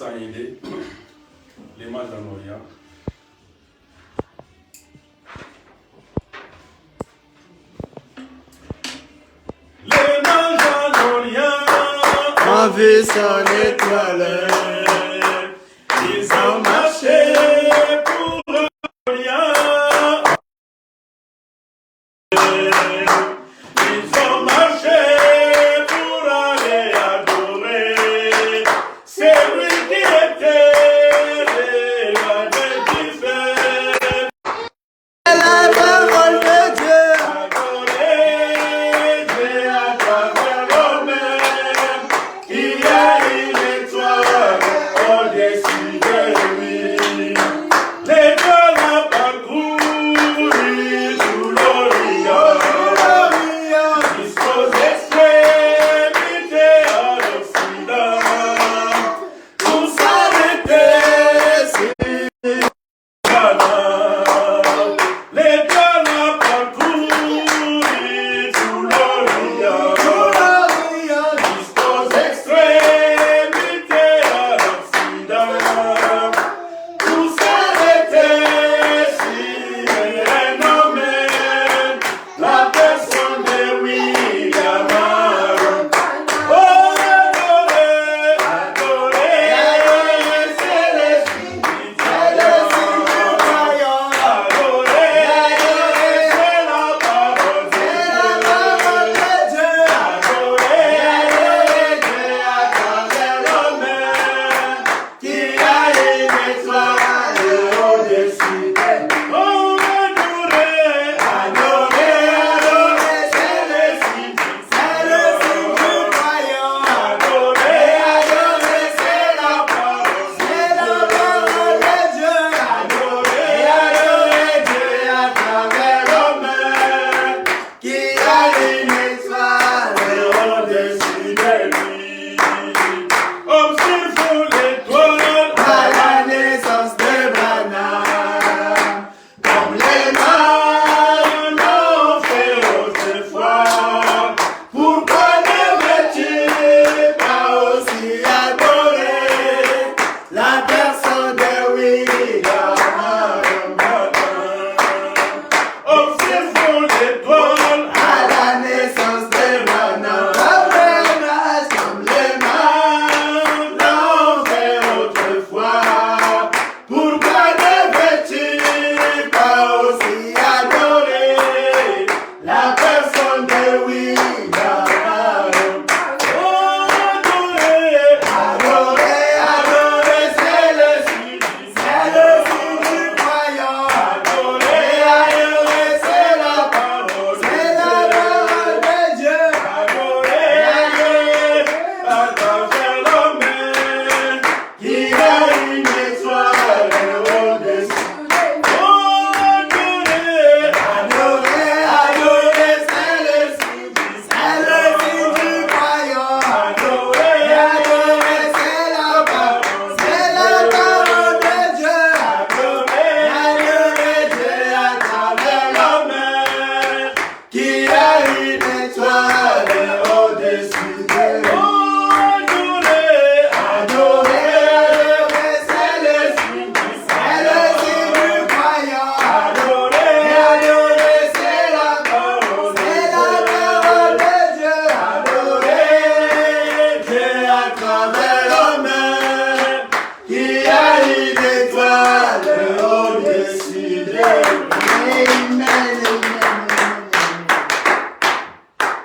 Saïdé, les Mazanoria. Les Mazanoria ont vu son étoile, ils ont marché pour rien. Ils ont marché pour aller adorer celui qui était roi des divers. La parole de Dieu, adorer Dieu à travers l'homme, il y a une étoile au-dessus de lui. L'étoile a parcouru tout l'Orient.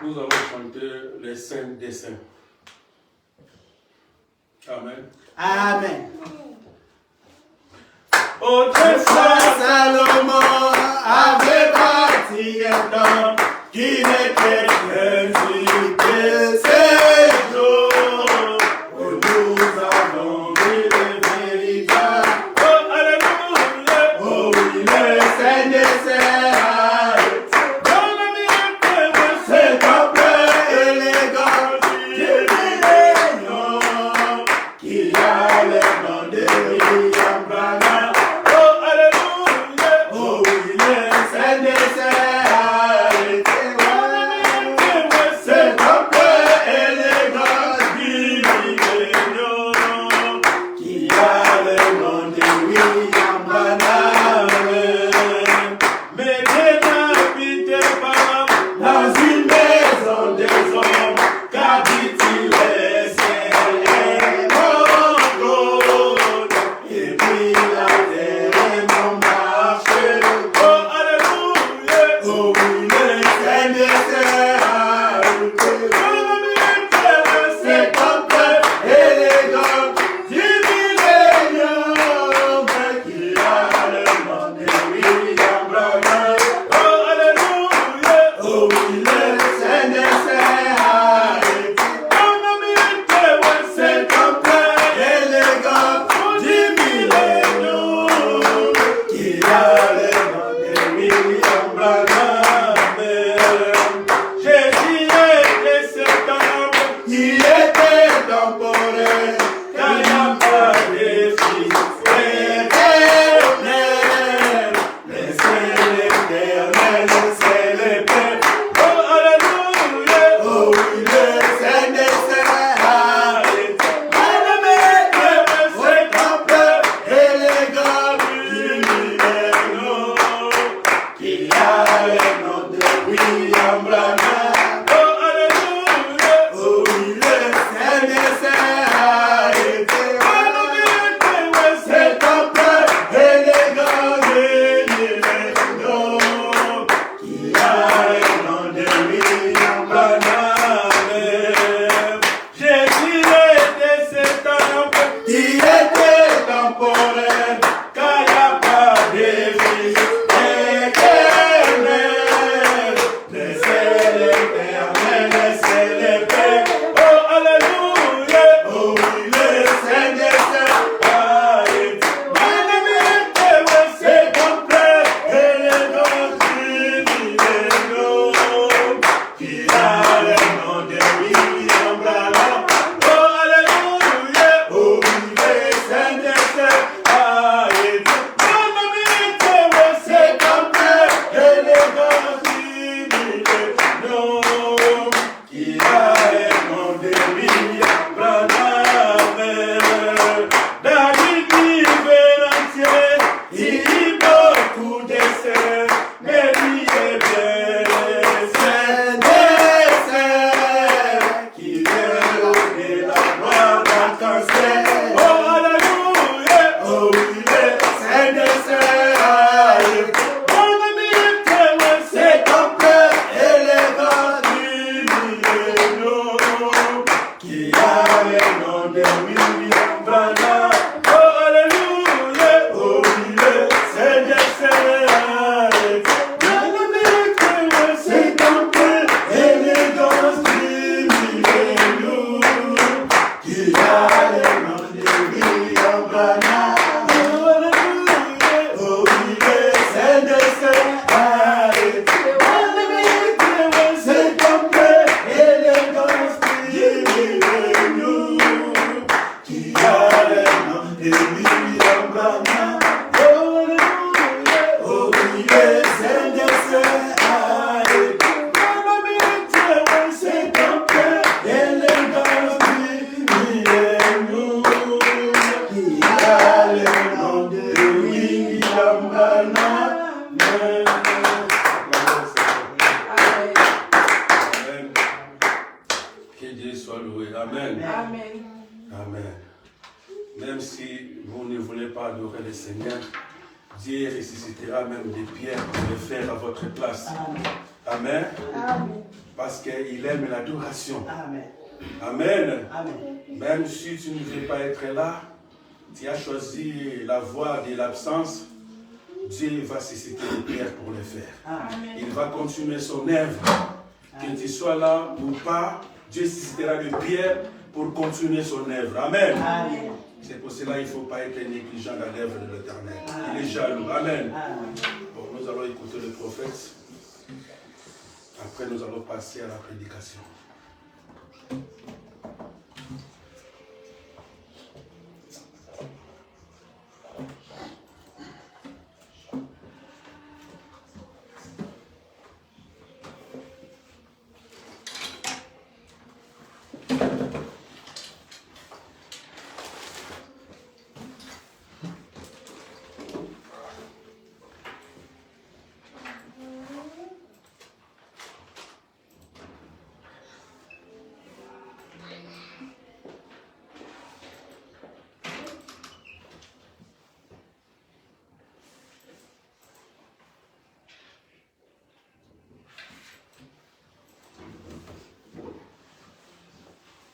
Nous allons chanter les saints des saints. Amen. Amen. Autrefois, Salomon avait bâti un temple qui n'était qu'un que ses jours, où nous avons vu le véritable. Oh, alléluia. Oh, oui, le Saint des Saints. Dans le milieu de ce temple élégant du millénium, qui a le nom de William Branham. Oh, alléluia. Oh, oui, le Saint des Saints. Amen. Amen. Amen. Même si vous ne voulez pas adorer le Seigneur, Dieu ressuscitera même des pierres pour les faire à votre place. Amen. Amen. Parce qu'il aime l'adoration. Amen. Amen. Amen. Même si tu ne veux pas être là, tu as choisi la voie de l'absence, Dieu va susciter des pierres pour le faire. Amen. Il va continuer son œuvre. Que tu sois là ou pas, Dieu suscitera des pierres pour continuer son œuvre. Amen. Amen. C'est pour cela qu'il ne faut pas être négligent dans l'œuvre de l'Éternel. Il est jaloux. Amen. Bon, nous allons écouter le prophète. Après, nous allons passer à la prédication.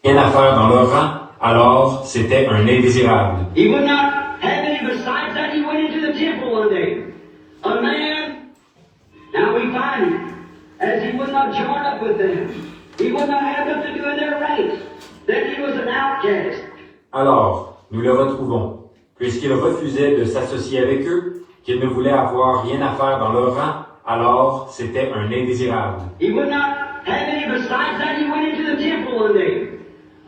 Rien à faire dans leur rang, alors c'était un indésirable. He would not have any. Besides that, he went into the temple one day. A man, now we find him, as he would not join up with them. He would not have nothing to do in their ranks. Then he was an outcast. Alors, nous le retrouvons, puisqu'il refusait de s'associer avec eux, qu'il ne voulait avoir rien à faire dans leur rang, alors c'était un indésirable. He would not have any. Besides that, he went into the temple one day.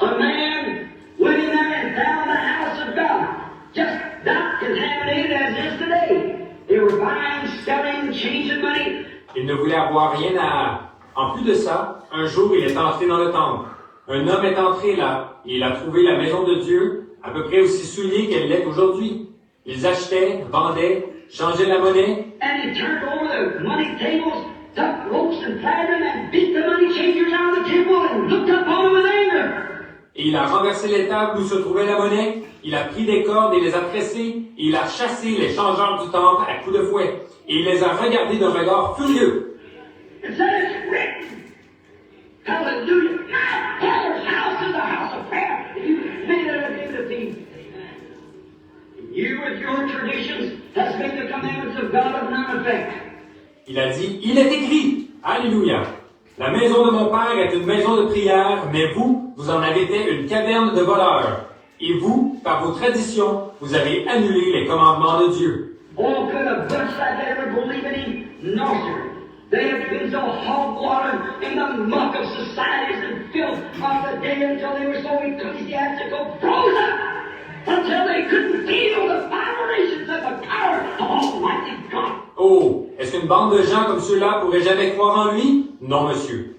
A man went in there and found the house of God, just not contaminated as it is today. They were buying, selling, changing money. Il ne voulait avoir rien à... En plus de ça, un jour il est entré dans le temple. Un homme est entré là, et il a trouvé la maison de Dieu à peu près aussi souillée qu'elle l'est aujourd'hui. Ils achetaient, vendaient, changeaient la monnaie. And he turned over the money tables, took ropes and tied them, and beat the money changers out of the temple and looked upon them with anger. Et il a renversé les tables où se trouvait la monnaie, il a pris des cordes et les a tressées, et il a chassé les changeurs du temple à coups de fouet, et il les a regardés d'un regard furieux. And said, it's written, hallelujah, my Father's house is a house of prayer. You made it a gift of thee. You with your traditions has made the commandments of God of none effect. Il a dit, il est écrit, alléluia. La maison de mon père est une maison de prière, mais vous, vous en avez fait une caverne de voleurs. Et vous, par vos traditions, vous avez annulé les commandements de Dieu. Oh, could a bunch like that ever believe in him? No, sir. They have been so hog-watered in the muck of societies and filth of the day until they were so ecclesiastical, froze up, until they couldn't feel the vibrations of the power of Almighty God. Oh, est-ce qu'une bande de gens comme ceux-là pourrait jamais croire en lui? Non, monsieur.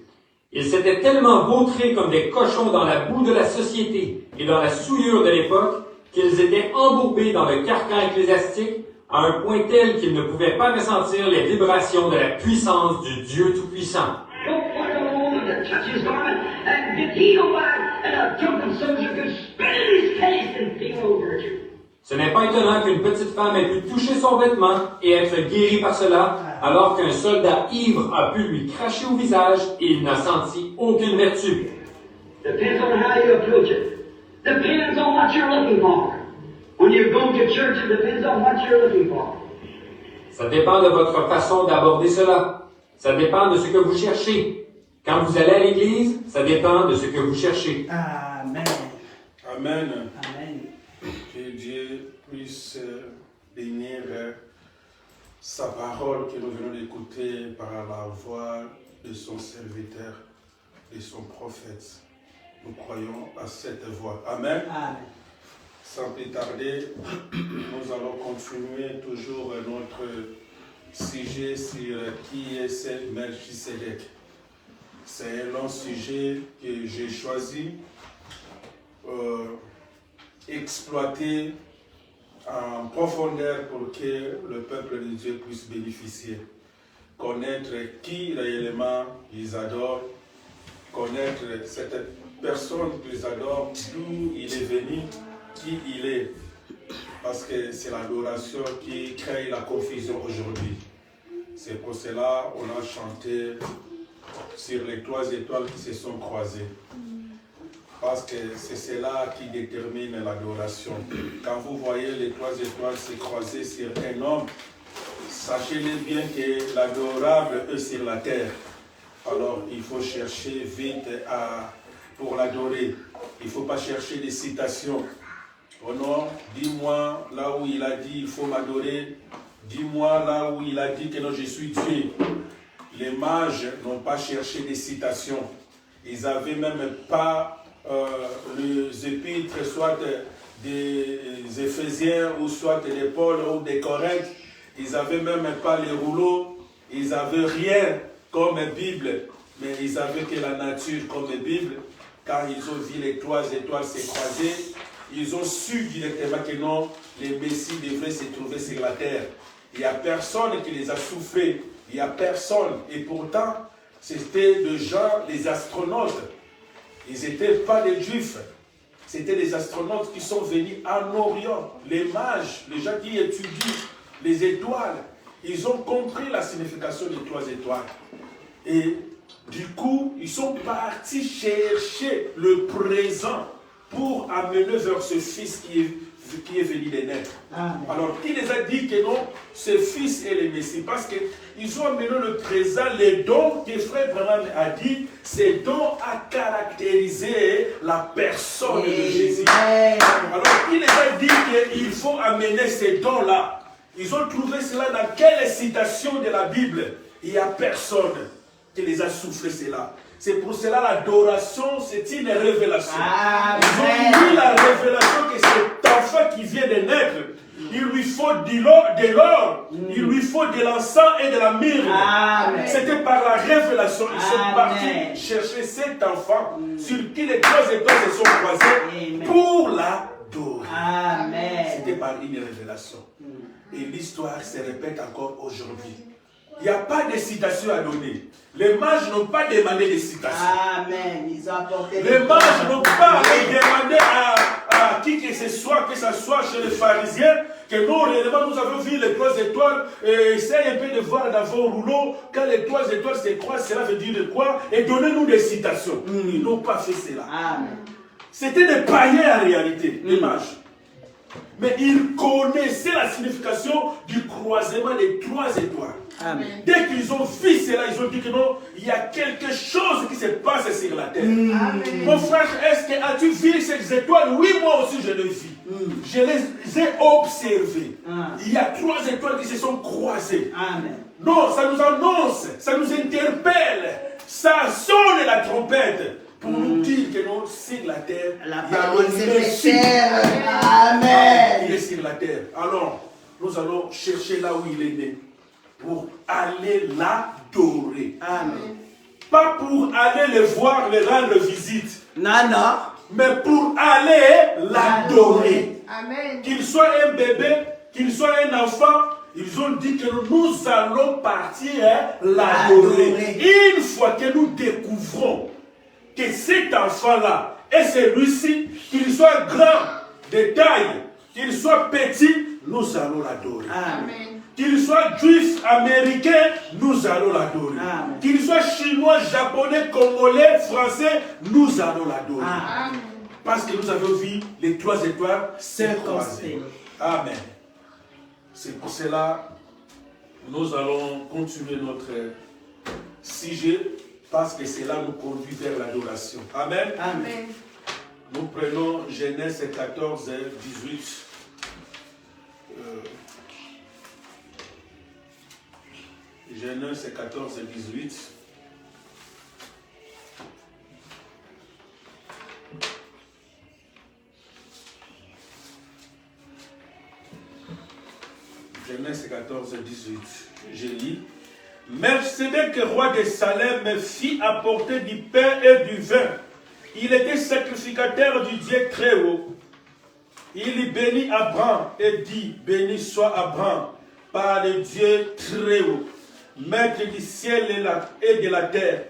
Ils s'étaient tellement vautrés comme des cochons dans la boue de la société et dans la souillure de l'époque qu'ils étaient embourbés dans le carcan ecclésiastique à un point tel qu'ils ne pouvaient pas ressentir les vibrations de la puissance du Dieu Tout-Puissant. Don't want a woman to touch his garment and get healed by it, and a drunken soldier could spit in his face and feel no virtue. Ce n'est pas étonnant qu'une petite femme ait pu toucher son vêtement et être guérie par cela, alors qu'un soldat ivre a pu lui cracher au visage et il n'a senti aucune vertu. Depends on how you approach it. Depends on what you're looking for. When you go to church, it depends on what you're looking for. Ça dépend de votre façon d'aborder cela. Ça dépend de ce que vous cherchez. Quand vous allez à l'église, ça dépend de ce que vous cherchez. Amen. Amen. Amen. Que Dieu puisse bénir sa parole que nous venons d'écouter par la voix de son serviteur, de son prophète. Nous croyons à cette voix. Amen. Amen. Sans plus tarder, nous allons continuer toujours notre sujet sur qui est ce Melchisedec. C'est un long sujet que j'ai choisi, exploiter en profondeur pour que le peuple de Dieu puisse bénéficier. Connaître qui réellement ils adorent, connaître cette personne qu'ils adorent, d'où il est venu, qui il est. Parce que c'est l'adoration qui crée la confusion aujourd'hui. C'est pour cela qu'on a chanté sur les 3 étoiles qui se sont croisées. Parce que c'est cela qui détermine l'adoration. Quand vous voyez les 3 étoiles se croiser sur un homme, sachez-le bien que l'adorable est sur la terre. Alors il faut chercher vite pour l'adorer. Il ne faut pas chercher des citations. Oh non, dis-moi là où il a dit il faut m'adorer. Dis-moi là où il a dit que non, je suis Dieu. Les mages n'ont pas cherché des citations. Ils n'avaient même pas les épîtres, soit des Éphésiens, ou soit des Paul ou des Corinthes. Ils n'avaient même pas les rouleaux. Ils n'avaient rien comme Bible. Mais ils avaient que la nature comme Bible. Quand ils ont vu les 3 étoiles se croiser, ils ont su directement que non, les Messies devraient se trouver sur la terre. Il n'y a personne qui les a soufflés. Il n'y a personne. Et pourtant, c'était des gens, des astronautes. Ils n'étaient pas des juifs. C'était des astronautes qui sont venus en Orient. Les mages, les gens qui étudient les étoiles. Ils ont compris la signification des 3 étoiles. Et du coup, ils sont partis chercher le présent pour amener vers ce fils qui est venu des naître. Alors, qui les a dit que non, ce fils est le Messie? Parce qu'ils ont amené le présent, les dons que Frère Branham a dit, ces dons à caractériser la personne de Jésus. Alors, qui les a dit qu'il faut amener ces dons-là? Ils ont trouvé cela dans quelle citation de la Bible? Il n'y a personne qui les a soufflé cela. C'est pour cela l'adoration, c'est une révélation. Ils ont eu la révélation que cet enfant qui vient de naître, il lui faut de l'or, il lui faut de l'encens et de la myrrhe. C'était par la révélation. Ils sont partis chercher cet enfant sur qui les 3 étoiles se sont croisées pour l'adorer. C'était par une révélation. Et l'histoire se répète encore aujourd'hui. Il n'y a pas de citation à donner. Les mages n'ont pas demandé de citation. Ils ont apporté les mages n'ont pas demandé à qui que ce soit chez les pharisiens, que nous, réellement, nous avons vu les 3 étoiles, et essayez un peu de voir dans vos rouleaux, quand les 3 étoiles se croisent, cela veut dire de quoi, et donnez-nous des citations. Ils n'ont pas fait cela. C'était des païens en réalité, des mages. Mais ils connaissaient la signification du croisement des 3 étoiles. Dès qu'ils ont vu cela, ils ont dit que non, il y a quelque chose qui se passe sur la terre. Mon frère, as-tu vu ces étoiles? Oui, moi aussi je les ai vues. Je les ai observées. Il y a 3 étoiles qui se sont croisées. Non, ça nous annonce, ça nous interpelle, ça sonne la trompette. Pour nous dire que non, sur la terre, la parole c'est Amen. Il est sur la terre. Alors, nous allons chercher là où il est né. Pour aller l'adorer. Pas pour aller le voir, le rendre visite. Non. Mais pour aller l'adorer. Qu'il soit un bébé, qu'il soit un enfant, ils ont dit que nous allons partir l'adorer. Une fois que nous découvrons que cet enfant-là est celui-ci, qu'il soit grand de taille, qu'il soit petit, nous allons l'adorer. Qu'il soit juif, américain, nous allons l'adorer. Qu'il soit chinois, japonais, congolais, français, nous allons l'adorer. Parce que nous avons vu les 3 étoiles se croiser. Amen. C'est pour cela nous allons continuer notre sujet. Parce que cela nous conduit vers l'adoration. Amen. Nous prenons Genèse 14, 18. Genèse 14, 18. Genèse 14, 18. Je lis. Melchisedec, roi de Salem, fit apporter du pain et du vin. Il était sacrificateur du Dieu très haut. Il bénit Abraham et dit, béni soit Abraham par le Dieu très haut, maître du ciel et de la terre.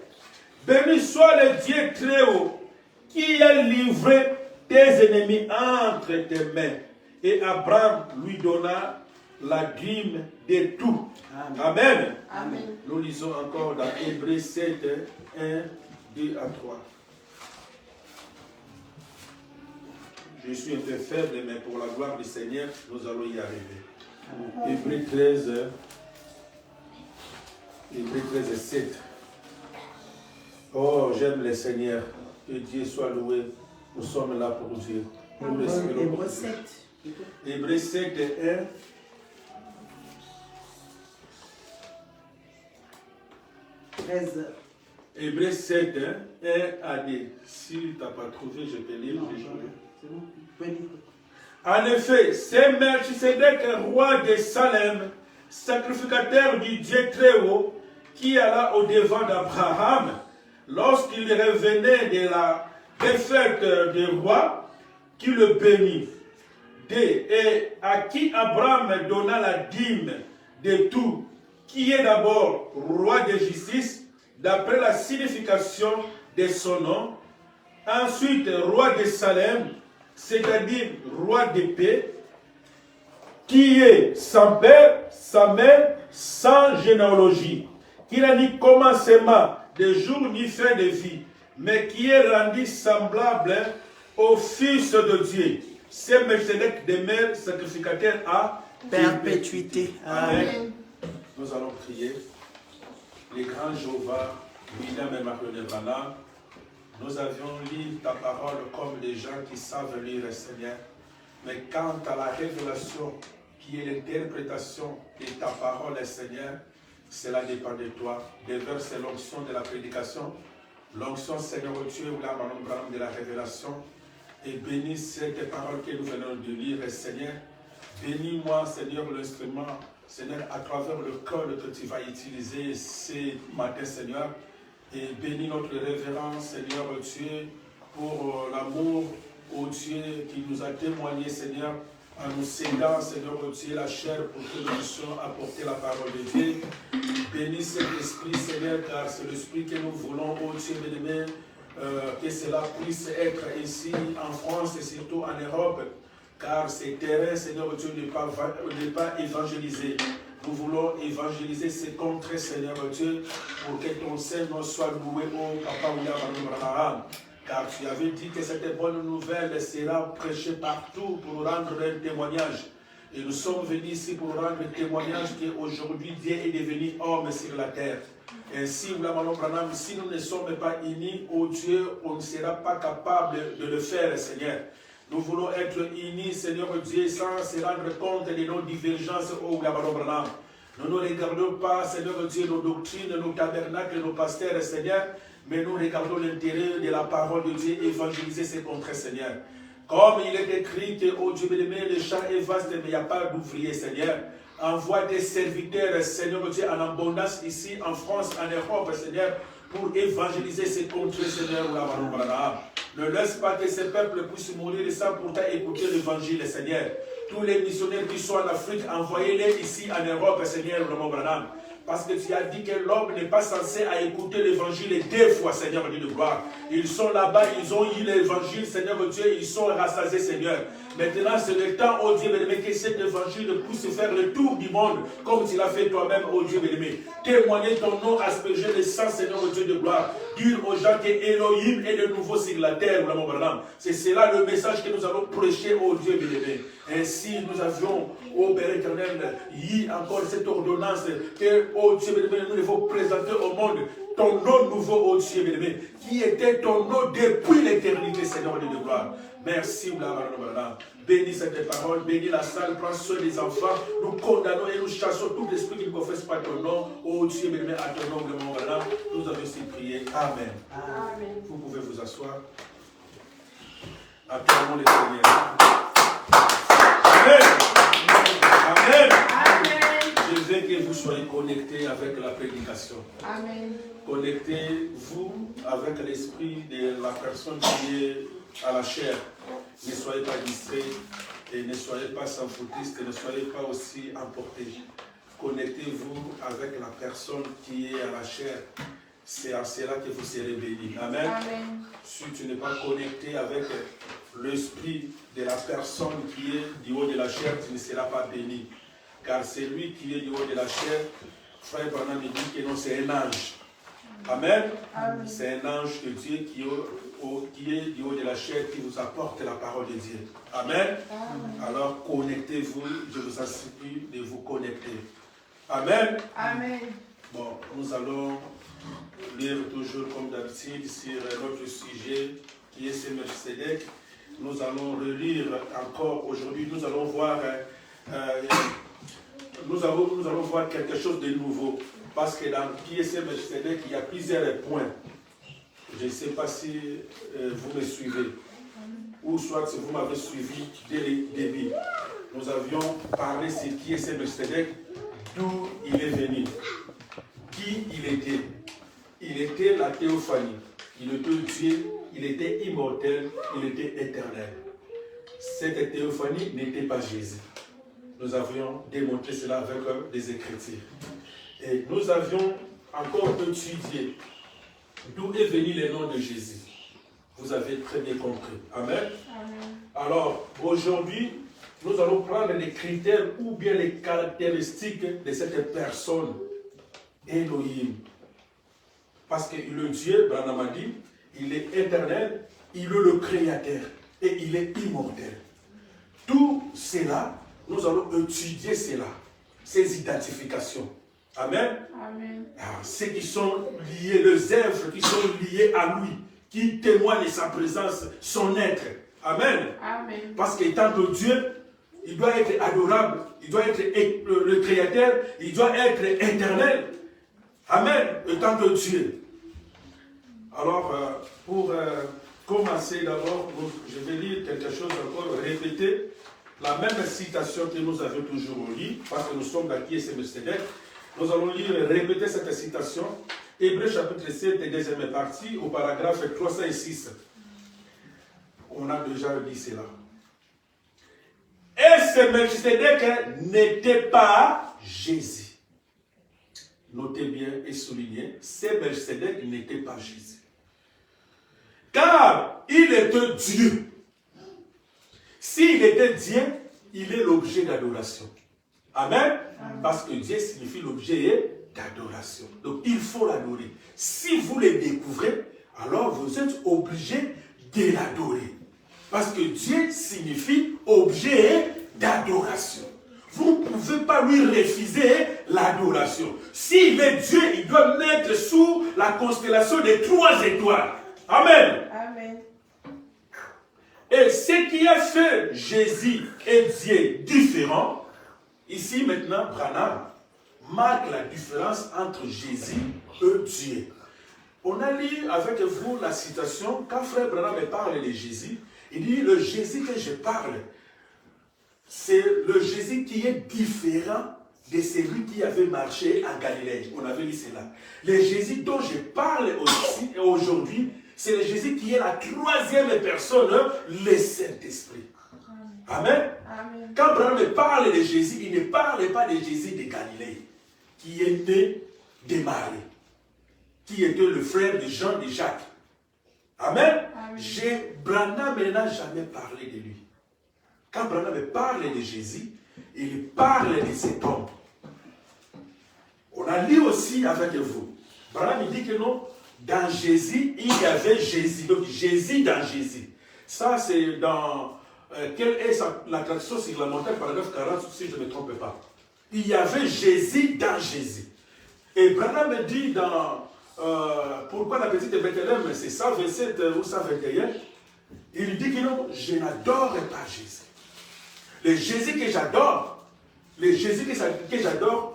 Béni soit le Dieu très haut, qui a livré tes ennemis entre tes mains. Et Abraham lui donna la dîme de tout. Amen. Amen. Nous lisons encore dans Hébreux 7, 1, 2 à 3. Je suis un peu faible, mais pour la gloire du Seigneur, nous allons y arriver. Hébreux 13, 7. Oh, j'aime le Seigneur. Que Dieu soit loué. Nous sommes là pour Dieu. Hébreux 7. Hébreux 7, 1. Hébreux 7, 1 à 2. Si tu n'as pas trouvé, je peux lire. C'est bon, tu peux lire. En effet, c'est Melchisedec, roi de Salem, sacrificateur du Dieu très haut, qui alla au-devant d'Abraham lorsqu'il revenait de la défaite du roi, qui le bénit. Et à qui Abraham donna la dîme de tout, qui est d'abord roi de justice, d'après la signification de son nom, ensuite roi de Salem, c'est-à-dire roi de paix, qui est sans père, sans mère, sans généalogie, qui n'a ni commencement de jour ni fin de vie, mais qui est rendu semblable au Fils de Dieu. C'est Melchisedec demeure sacrificateur à perpétuité. Amen. Nous allons prier. Les grands Jéhovah, William et Marc-René Branham, nous avions lu ta parole comme des gens qui savent lire, Seigneur. Mais quant à la révélation, qui est l'interprétation de ta parole, Seigneur, cela dépend de toi. Déverse l'onction de la prédication, l'onction, Seigneur Dieu, ou la Branham de la révélation, et bénis cette parole que nous venons de lire, Seigneur. Bénis-moi, Seigneur, l'instrument, Seigneur, à travers le cœur que tu vas utiliser ce matin, Seigneur. Et bénis notre révérence, Seigneur Dieu, pour l'amour, ô Dieu, qui nous a témoigné, Seigneur, en nous cédant, Seigneur Dieu, la chair pour que nous puissions apporter la parole de Dieu. Bénis cet esprit, Seigneur, car c'est l'esprit que nous voulons, ô Dieu, bien-aimé, que cela puisse être ici en France et surtout en Europe, car ces terrains, Seigneur Dieu, n'est pas évangélisé. Nous voulons évangéliser ces contrées, Seigneur Dieu, pour que ton Seigneur soit loué au Papa William, car tu avais dit que cette bonne nouvelle sera prêchée partout pour rendre un témoignage. Et nous sommes venus ici pour rendre témoignage qu'aujourd'hui Dieu est devenu homme sur la terre. Ainsi, si nous ne sommes pas unis au Dieu, on ne sera pas capable de le faire, Seigneur. Nous voulons être unis, Seigneur Dieu, sans se rendre compte de nos divergences au Gabaron. Nous ne regardons pas, Seigneur Dieu, nos doctrines, nos tabernacles, nos pasteurs, Seigneur, mais nous regardons l'intérêt de la parole de Dieu, évangéliser ces contrées, Seigneur. Comme il est écrit que, oh Dieu bien-aimé, le champ est vaste, mais il n'y a pas d'ouvriers, Seigneur. Envoie des serviteurs, Seigneur Dieu, en abondance ici, en France, en Europe, Seigneur, pour évangéliser ces contrées, Seigneur. Ne laisse pas que ces peuples puissent mourir sans pourtant écouter l'évangile, Seigneur. Tous les missionnaires qui sont en Afrique, envoyez-les ici en Europe, Seigneur. Parce que tu as dit que l'homme n'est pas censé à écouter l'évangile deux fois, Seigneur Dieu de gloire. Ils sont là-bas, ils ont eu l'évangile, Seigneur Dieu, ils sont rassasiés, Seigneur. Maintenant, c'est le temps, oh Dieu béni, que cet évangile puisse faire le tour du monde, comme tu l'as fait toi-même, oh Dieu béni. Témoigner ton nom, asperger le sang, Seigneur Dieu de gloire. Dire aux gens que Elohim est de nouveau sur la terre, c'est cela le message que nous allons prêcher, oh Dieu béni. Ainsi, nous avions, ô Père éternel, eu encore cette ordonnance que, oh Dieu béni, nous devons présenter au monde ton nom nouveau, oh Dieu béni, qui était ton nom depuis l'éternité, Seigneur de gloire. Merci, bénis cette parole, bénis la salle, prends soin des enfants. Nous condamnons et nous chassons tout esprit qui ne confesse pas ton nom. Oh Dieu béni, à ton nom, nous avons ainsi prié. Amen. Amen. Vous pouvez vous asseoir. Acclamons le Seigneur. Amen. Amen. Amen. soyez connectés avec la prédication. Amen. Connectez-vous avec l'esprit de la personne qui est à la chair. Ne soyez pas distraits et ne soyez pas sans foutistes et ne soyez pas aussi emportés. Connectez-vous avec la personne qui est à la chair. C'est à cela que vous serez bénis. Amen. Amen. Si tu n'es pas connecté avec l'esprit de la personne qui est du haut de la chair, tu ne seras pas béni. Car celui qui est du haut de la chair, frère Branham dit que non, c'est un ange. Amen. Amen. C'est un ange de Dieu qui est du haut de la chair, qui vous apporte la parole de Dieu. Amen. Amen. Alors connectez-vous, je vous en supplie de vous connecter. Amen. Amen. Bon, nous allons lire toujours comme d'habitude sur notre sujet qui est ce Melchisedec. Nous allons relire encore aujourd'hui. Nous allons voir quelque chose de nouveau. Parce que dans qui est ce Melchisedec, il y a plusieurs points. Je ne sais pas si vous me suivez. Ou soit si vous m'avez suivi dès le début. Nous avions parlé sur qui est ce Melchisedec, d'où il est venu. Qui il était. Il était la théophanie. Il était Dieu, il était immortel, il était éternel. Cette théophanie n'était pas Jésus. Nous avions démontré cela avec des Écritures. Et nous avions encore étudié d'où est venu le nom de Jésus. Vous avez très bien compris. Amen. Amen. Alors, aujourd'hui, nous allons prendre les critères ou bien les caractéristiques de cette personne, Elohim. Parce que le Dieu, Branham a dit, il est éternel, il est le créateur et il est immortel. Tout cela, nous allons étudier cela, ces identifications. Amen. Amen. Ceux qui sont liés, les œuvres qui sont liées à lui, qui témoignent de sa présence, son être. Amen. Amen. Parce qu'étant que Dieu, il doit être adorable, il doit être le créateur, il doit être éternel. Amen, étant que Dieu. Alors, pour commencer d'abord, je vais lire quelque chose encore, répéter la même citation que nous avions toujours lu, parce que nous sommes dans qui est ce Melchisedec. Nous allons lire et répéter cette citation. Hébreux chapitre 7, deuxième partie, au paragraphe 306. On a déjà dit cela. Et ce Melchisedec n'était pas Jésus. Notez bien et soulignez, ce Melchisedec n'était pas Jésus. Car il était Dieu. S'il était Dieu, il est l'objet d'adoration. Amen. Parce que Dieu signifie l'objet d'adoration. Donc il faut l'adorer. Si vous le découvrez, alors vous êtes obligé de l'adorer. Parce que Dieu signifie objet d'adoration. Vous ne pouvez pas lui refuser l'adoration. S'il est Dieu, il doit mettre sous la constellation des 3 étoiles. Amen. Amen. Et ce qui a fait Jésus et Dieu différents, ici maintenant, Branham marque la différence entre Jésus et Dieu. On a lu avec vous la citation, quand frère Branham parle de Jésus, il dit, le Jésus que je parle, c'est le Jésus qui est différent de celui qui avait marché en Galilée. On avait lu cela. Le Jésus dont je parle aussi aujourd'hui, c'est le Jésus qui est la 3e personne, le Saint-Esprit. Amen. Amen. Quand Branham parle de Jésus, il ne parle pas de Jésus de Galilée, qui était de Marie, qui était le frère de Jean et Jacques. Amen. Amen. Branham n'a jamais parlé de lui. Quand Branham parle de Jésus, il parle de cet homme. On a lu aussi avec vous. Branham dit que non, dans Jésus, il y avait Jésus. Donc Jésus dans Jésus. Ça, c'est dans... quelle est la traduction sur la montagne, paragraphe 40, si je ne me trompe pas. Il y avait Jésus dans Jésus. Et Branham dit dans... pourquoi la petite Bethléem, c'est 127 ou 121. Il dit que non, je n'adore pas Jésus. Le Jésus que j'adore,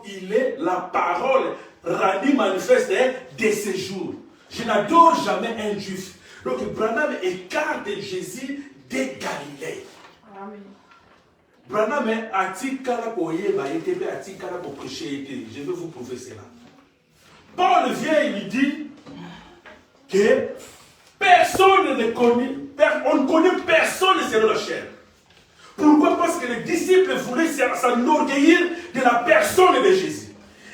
il est la parole rendue manifeste de ce jour. Je n'adore jamais un juif. Donc Branham écarte Jésus de Galilée. Amen. Branham atikala koyeba yete atikala ko prêcher yete. Je vais vous prouver cela. Paul vient et lui dit que personne ne connaît, on ne connaît personne selon la chair. Pourquoi? Parce que les disciples voulaient s'enorgueillir de la personne de Jésus.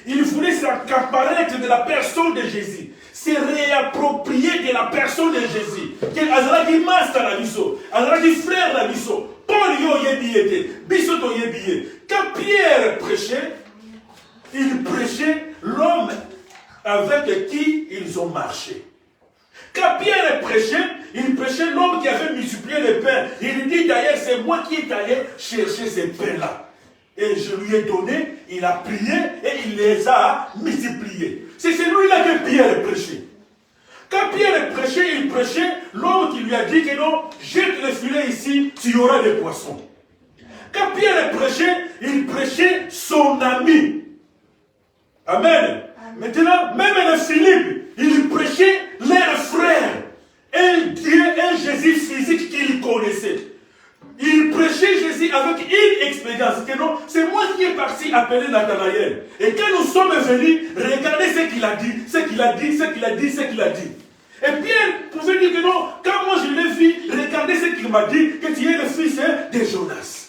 Ils voulaient s'accaparer de la personne de Jésus. Se réapproprier de la personne de Jésus. Que Azalaki master la biso, Azalaki frère la biso. Paul yo yebiete, biso to yebiye. Quand Pierre prêchait, il prêchait l'homme avec qui ils ont marché. Quand Pierre prêchait, il prêchait l'homme qui avait multiplié les pains. Il dit d'ailleurs, c'est moi qui est allé chercher ces pains-là. Et je lui ai donné, il a prié et il les a multipliés. C'est celui-là que Pierre prêchait. Quand Pierre prêchait, il prêchait l'homme qui lui a dit que non, jette le filet ici, tu auras des poissons. Quand Pierre prêchait, il prêchait son ami. Amen. Maintenant, même le Philippe, il prêchait leur frère. Un Dieu, un Jésus physique qu'il connaissait. Il prêchait Jésus avec une expérience. Que non, c'est moi qui est parti appeler Nathanaël. Et quand nous sommes venus, regardez ce qu'il a dit, ce qu'il a dit, ce qu'il a dit, ce qu'il a dit. Et Pierre pouvait dire que non, quand moi je l'ai vu, regardez ce qu'il m'a dit, que tu es le fils de Jonas.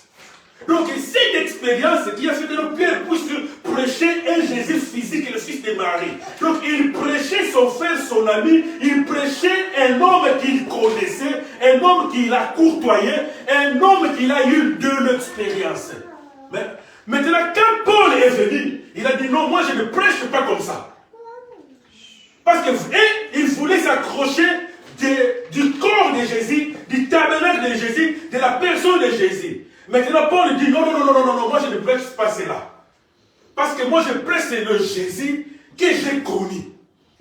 Donc cette expérience qui a fait que Pierre puisse prêcher un Jésus physique, le fils de Marie. Donc il prêchait son frère, son ami, il prêchait un homme qu'il connaissait, un homme qu'il a courtoyé, un homme qu'il a eu de l'expérience. Mais maintenant, quand Paul est venu, il a dit non, moi je ne prêche pas comme ça. Parce qu'il voulait s'accrocher du corps de Jésus, du tabernacle de Jésus, de la personne de Jésus. Maintenant, Paul dit non, moi je ne prêche pas cela. Parce que moi je prêche le Jésus que j'ai connu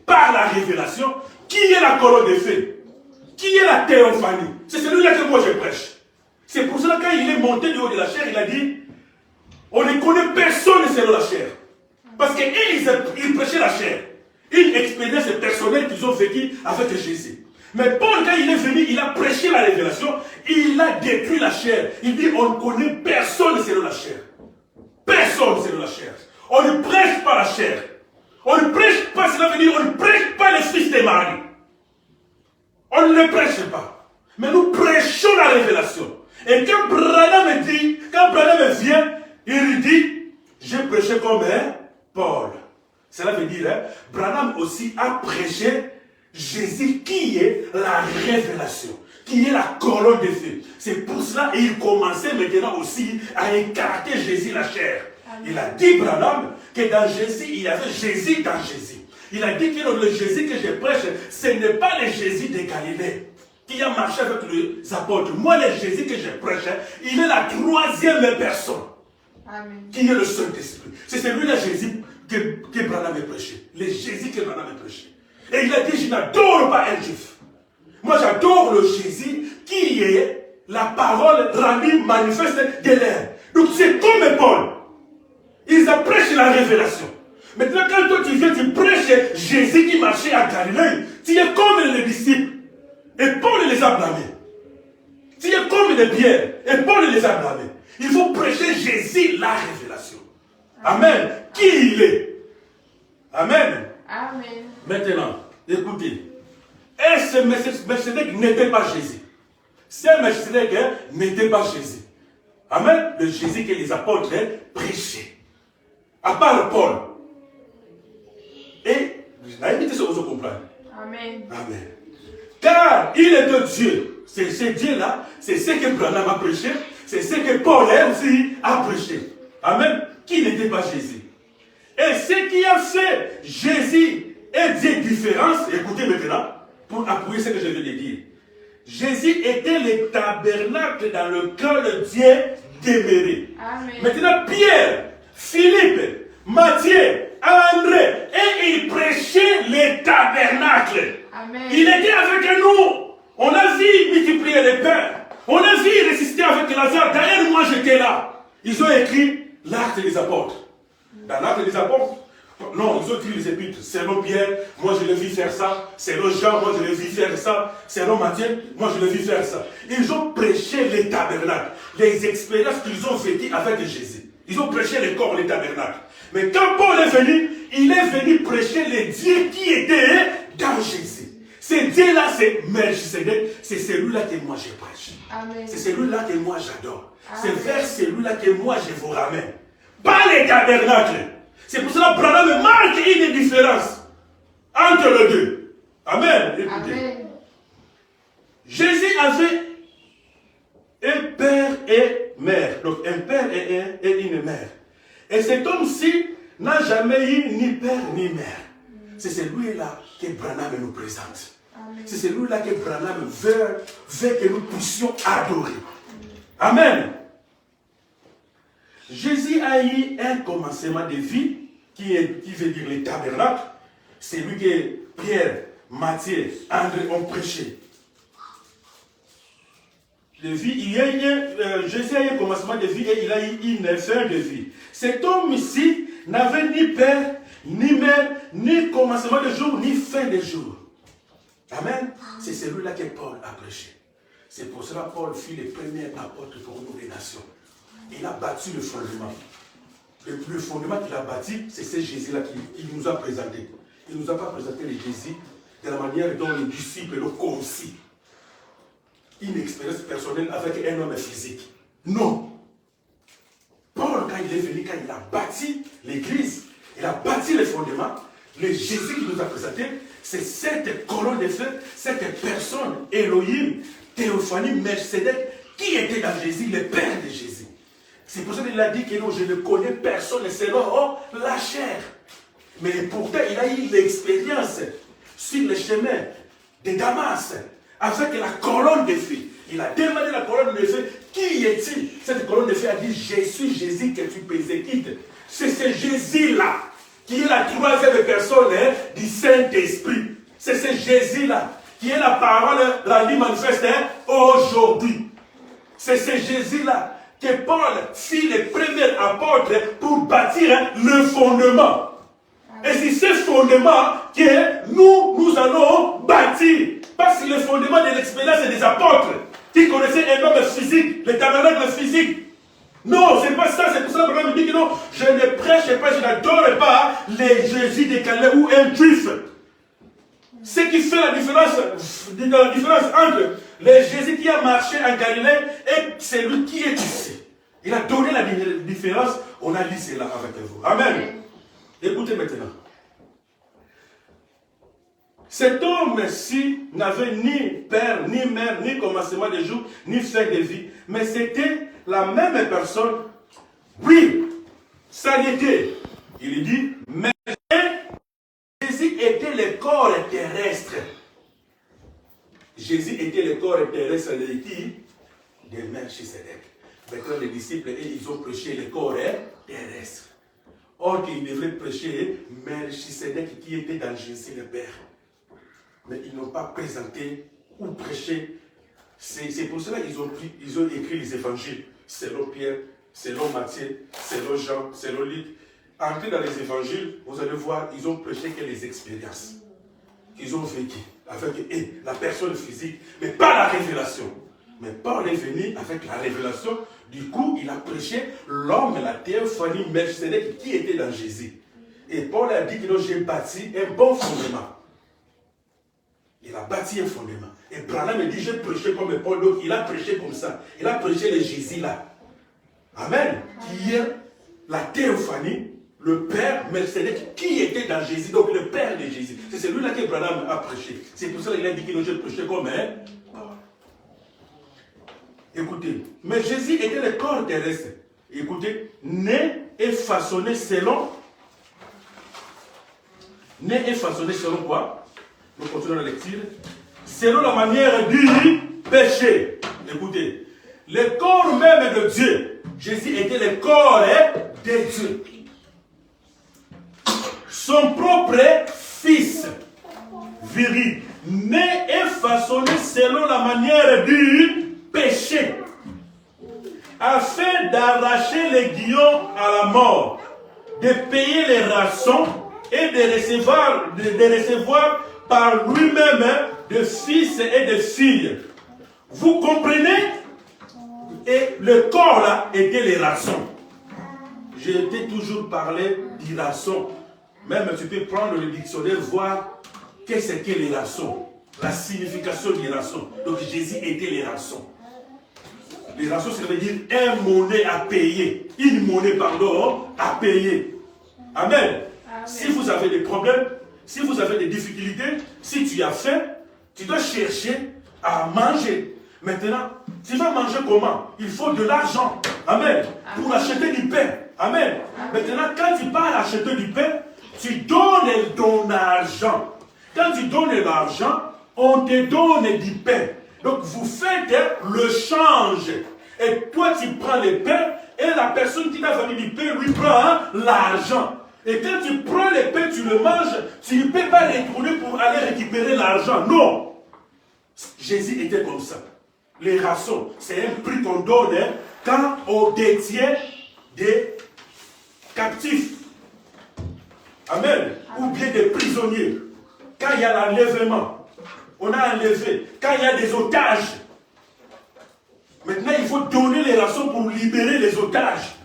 par la révélation, qui est la colonne de feu, qui est la théophanie. C'est celui-là que moi je prêche. C'est pour cela que quand il est monté du haut de la chair, il a dit on ne connaît personne selon la chair. Parce qu'ils prêchaient la chair. Une expérience personnelle qu'ils ont vécue avec Jésus. Mais Paul, quand il est venu, il a prêché la révélation, il a détruit la chair. Il dit, on ne connaît personne selon la chair. Personne selon la chair. On ne prêche pas la chair. On ne prêche pas, cela veut dire, on ne prêche pas le fils de Marie. On ne le prêche pas. Mais nous prêchons la révélation. Et quand Branham vient, il dit, j'ai prêché comme Paul. Cela veut dire, Branham aussi a prêché Jésus qui est la révélation, qui est la colonne de feu. C'est pour cela qu'il commençait maintenant aussi à écarter Jésus la chair. Il a dit, Branham, que dans Jésus, il y avait Jésus dans Jésus. Il a dit que le Jésus que je prêche, ce n'est pas le Jésus de Galilée qui a marché avec les apôtres. Moi, le Jésus que je prêche, il est la troisième personne. Amen. Qui est le Saint-Esprit. C'est celui-là Jésus que Branham a prêché. Le Jésus que Branham a prêché. Et il a dit, je n'adore pas un juif. Moi, j'adore le Jésus qui est la parole rendue manifeste de l'air. Donc, c'est comme Paul. Ils ont prêché la révélation. Maintenant, quand toi tu viens, tu prêches Jésus qui marchait à Galilée, tu es comme les disciples. Et Paul les a blâmés. Tu es comme les Pierre. Et Paul les a blâmés. Il faut prêcher Jésus la révélation. Amen. Qui il est. Amen. Amen. Maintenant, écoutez. Et ce Melchizedek n'était pas Jésus. Ce Melchizedek n'était pas Jésus. Amen. Le Jésus que les apôtres prêchaient. À part Paul. Et, la limite, c'est vous comprendre. Amen. Amen. Car il est de Dieu. C'est ce Dieu-là, c'est ce que Branham a prêché, c'est ce que Paul aussi a prêché. Amen. Qui n'était pas Jésus. Et ce qui a fait Jésus et Dieu différence, écoutez maintenant, pour appuyer ce que je viens de dire. Jésus était le tabernacle dans lequel Dieu demeurait. Maintenant, Pierre, Philippe, Matthieu, André, et il prêchait le tabernacle. Amen. Il était avec nous. On a vu multiplier les pains. On a vu résister avec Lazare. D'ailleurs, moi j'étais là. Ils ont écrit l'acte des apôtres. Dans l'acte des apôtres, Non, ils ont écrit les épîtres. Selon Pierre, moi je l'ai vu faire ça. Selon Jean, moi je l'ai vu faire ça. Selon Matthieu, moi je l'ai vu faire ça. Ils ont prêché les tabernacles, les expériences qu'ils ont vécues avec Jésus. Ils ont prêché les corps, les tabernacles. Mais quand Paul est venu, il est venu prêcher les dieux qui étaient dans Jésus. Ce Dieu-là, c'est Melchisedec, c'est celui-là que moi je prêche. C'est celui-là que moi j'adore. C'est vers celui-là que moi je vous ramène. Pas les tabernacles. C'est pour cela que Branham marque une différence entre les deux. Amen. Écoutez. Amen. Jésus avait un père et mère. Donc un père et une mère. Et cet homme-ci n'a jamais eu ni père ni mère. C'est celui-là que Branham nous présente. C'est celui-là que Branham veut que nous puissions adorer. Amen. Jésus a eu un commencement de vie qui veut dire les tabernacles. C'est lui que Pierre, Matthieu, André ont prêché. Jésus a eu un commencement de vie et il a eu une fin de vie. Cet homme ici n'avait ni père, ni mère, ni commencement de jour, ni fin de jour. Amen. C'est celui-là que Paul a prêché. C'est pour cela que Paul fut le premier apôtre pour nous les nations. Il a bâti le fondement. Le fondement qu'il a bâti, c'est ce Jésus-là qu'il nous a présenté. Il ne nous a pas présenté le Jésus de la manière dont les disciples l'ont conçu. Une expérience personnelle avec un homme physique. Non. Paul, quand il est venu, quand il a bâti l'église, il a bâti les fondements, le Jésus qu'il nous a présenté, c'est cette colonne de feu, cette personne, Elohim, Théophanie, Melchisedec, qui était dans Jésus, le Père de Jésus. C'est pour ça qu'il a dit que non, je ne connais personne selon la chair. Mais pourtant, il a eu l'expérience sur le chemin de Damas, avec la colonne de feu. Il a demandé la colonne de feu, qui est-il? Cette colonne de feu a dit, je suis Jésus que tu persécutes. C'est ce Jésus-là qui est la troisième personne du Saint-Esprit. C'est ce Jésus-là qui est la parole rendue manifeste aujourd'hui. C'est ce Jésus-là que Paul fit le premier apôtre pour bâtir le fondement. Et c'est ce fondement que nous allons bâtir. Parce que le fondement de l'expérience des apôtres qui connaissaient un homme physique, le tabernacle physique. Non, c'est pas ça, c'est pour ça que Branham dit que non, je ne prêche pas, je n'adore pas les Jésus décalés ou un juif. Ce qui fait la différence entre le Jésus qui a marché en Galilée et celui qui est ici. Il a donné la différence, on a lu cela avec vous. Amen. Écoutez maintenant. Cet homme-ci n'avait ni père, ni mère, ni commencement de jour, ni fin de vie. Mais c'était la même personne. Oui, ça l'était. Il dit, mais Jésus était le corps terrestre. Jésus était le corps terrestre de qui? De Melchisedec. Maintenant, les disciples, ils ont prêché le corps terrestre. Or, qu'ils devraient prêcher Melchisedec qui était dans Jésus le Père. Mais ils n'ont pas présenté ou prêché. C'est pour cela qu'ils ont écrit les évangiles. Selon Pierre, selon Matthieu, selon Jean, selon Luc. Entrez dans les évangiles, vous allez voir, ils ont prêché que les expériences qu'ils ont vécues avec la personne physique, mais pas la révélation. Mais Paul est venu avec la révélation. Du coup, il a prêché l'homme, la théophanie, Melchisedec qui était dans Jésus. Et Paul a dit que j'ai bâti un bon fondement. Il a bâti un fondement. Et Branham me dit, j'ai prêché comme Paul, donc il a prêché comme ça. Il a prêché le Jésus là. Amen. Qui est la théophanie, le Père Melchisedec qui était dans Jésus, donc le Père de Jésus. C'est celui-là que Branham a prêché. C'est pour ça qu'il a dit que j'ai prêché comme Paul. Écoutez, mais Jésus était le corps terrestre. Écoutez, né et façonné selon. Né et façonné selon quoi? Nous continuons la lecture. Selon la manière du péché. Écoutez, le corps même de Dieu. Jésus était le corps de Dieu. Son propre fils, viril, né et façonné selon la manière du péché, afin d'arracher les guillons à la mort, de payer les rançons et de recevoir par lui-même de fils et de filles. Vous comprenez? Et le corps là était les raçons. J'ai toujours parlé des raçons. Même tu peux prendre le dictionnaire, voir qu'est-ce que les raçons. La signification des raçons. Donc Jésus était les raçons. Les raçons, ça veut dire une monnaie à payer. Une monnaie, pardon, à payer. Amen. Amen. Si vous avez des problèmes, si vous avez des difficultés, si tu as faim, tu dois chercher à manger. Maintenant, tu vas manger comment? Il faut de l'argent. Amen. Pour acheter du pain. Amen. Maintenant, quand tu pars acheter du pain, tu donnes ton argent. Quand tu donnes l'argent, on te donne du pain. Donc, vous faites le change. Et toi, tu prends le pain et la personne qui t'a vendu du pain lui prend l'argent. Et quand tu prends le pain, tu le manges, tu ne peux pas retourner pour aller récupérer l'argent. Non. Jésus était comme ça. Les raçons, c'est un prix qu'on donne quand on détient des captifs. Amen. Ou bien des prisonniers. Quand il y a l'enlèvement, on a enlevé. Quand il y a des otages, maintenant il faut donner les rations pour libérer les otages.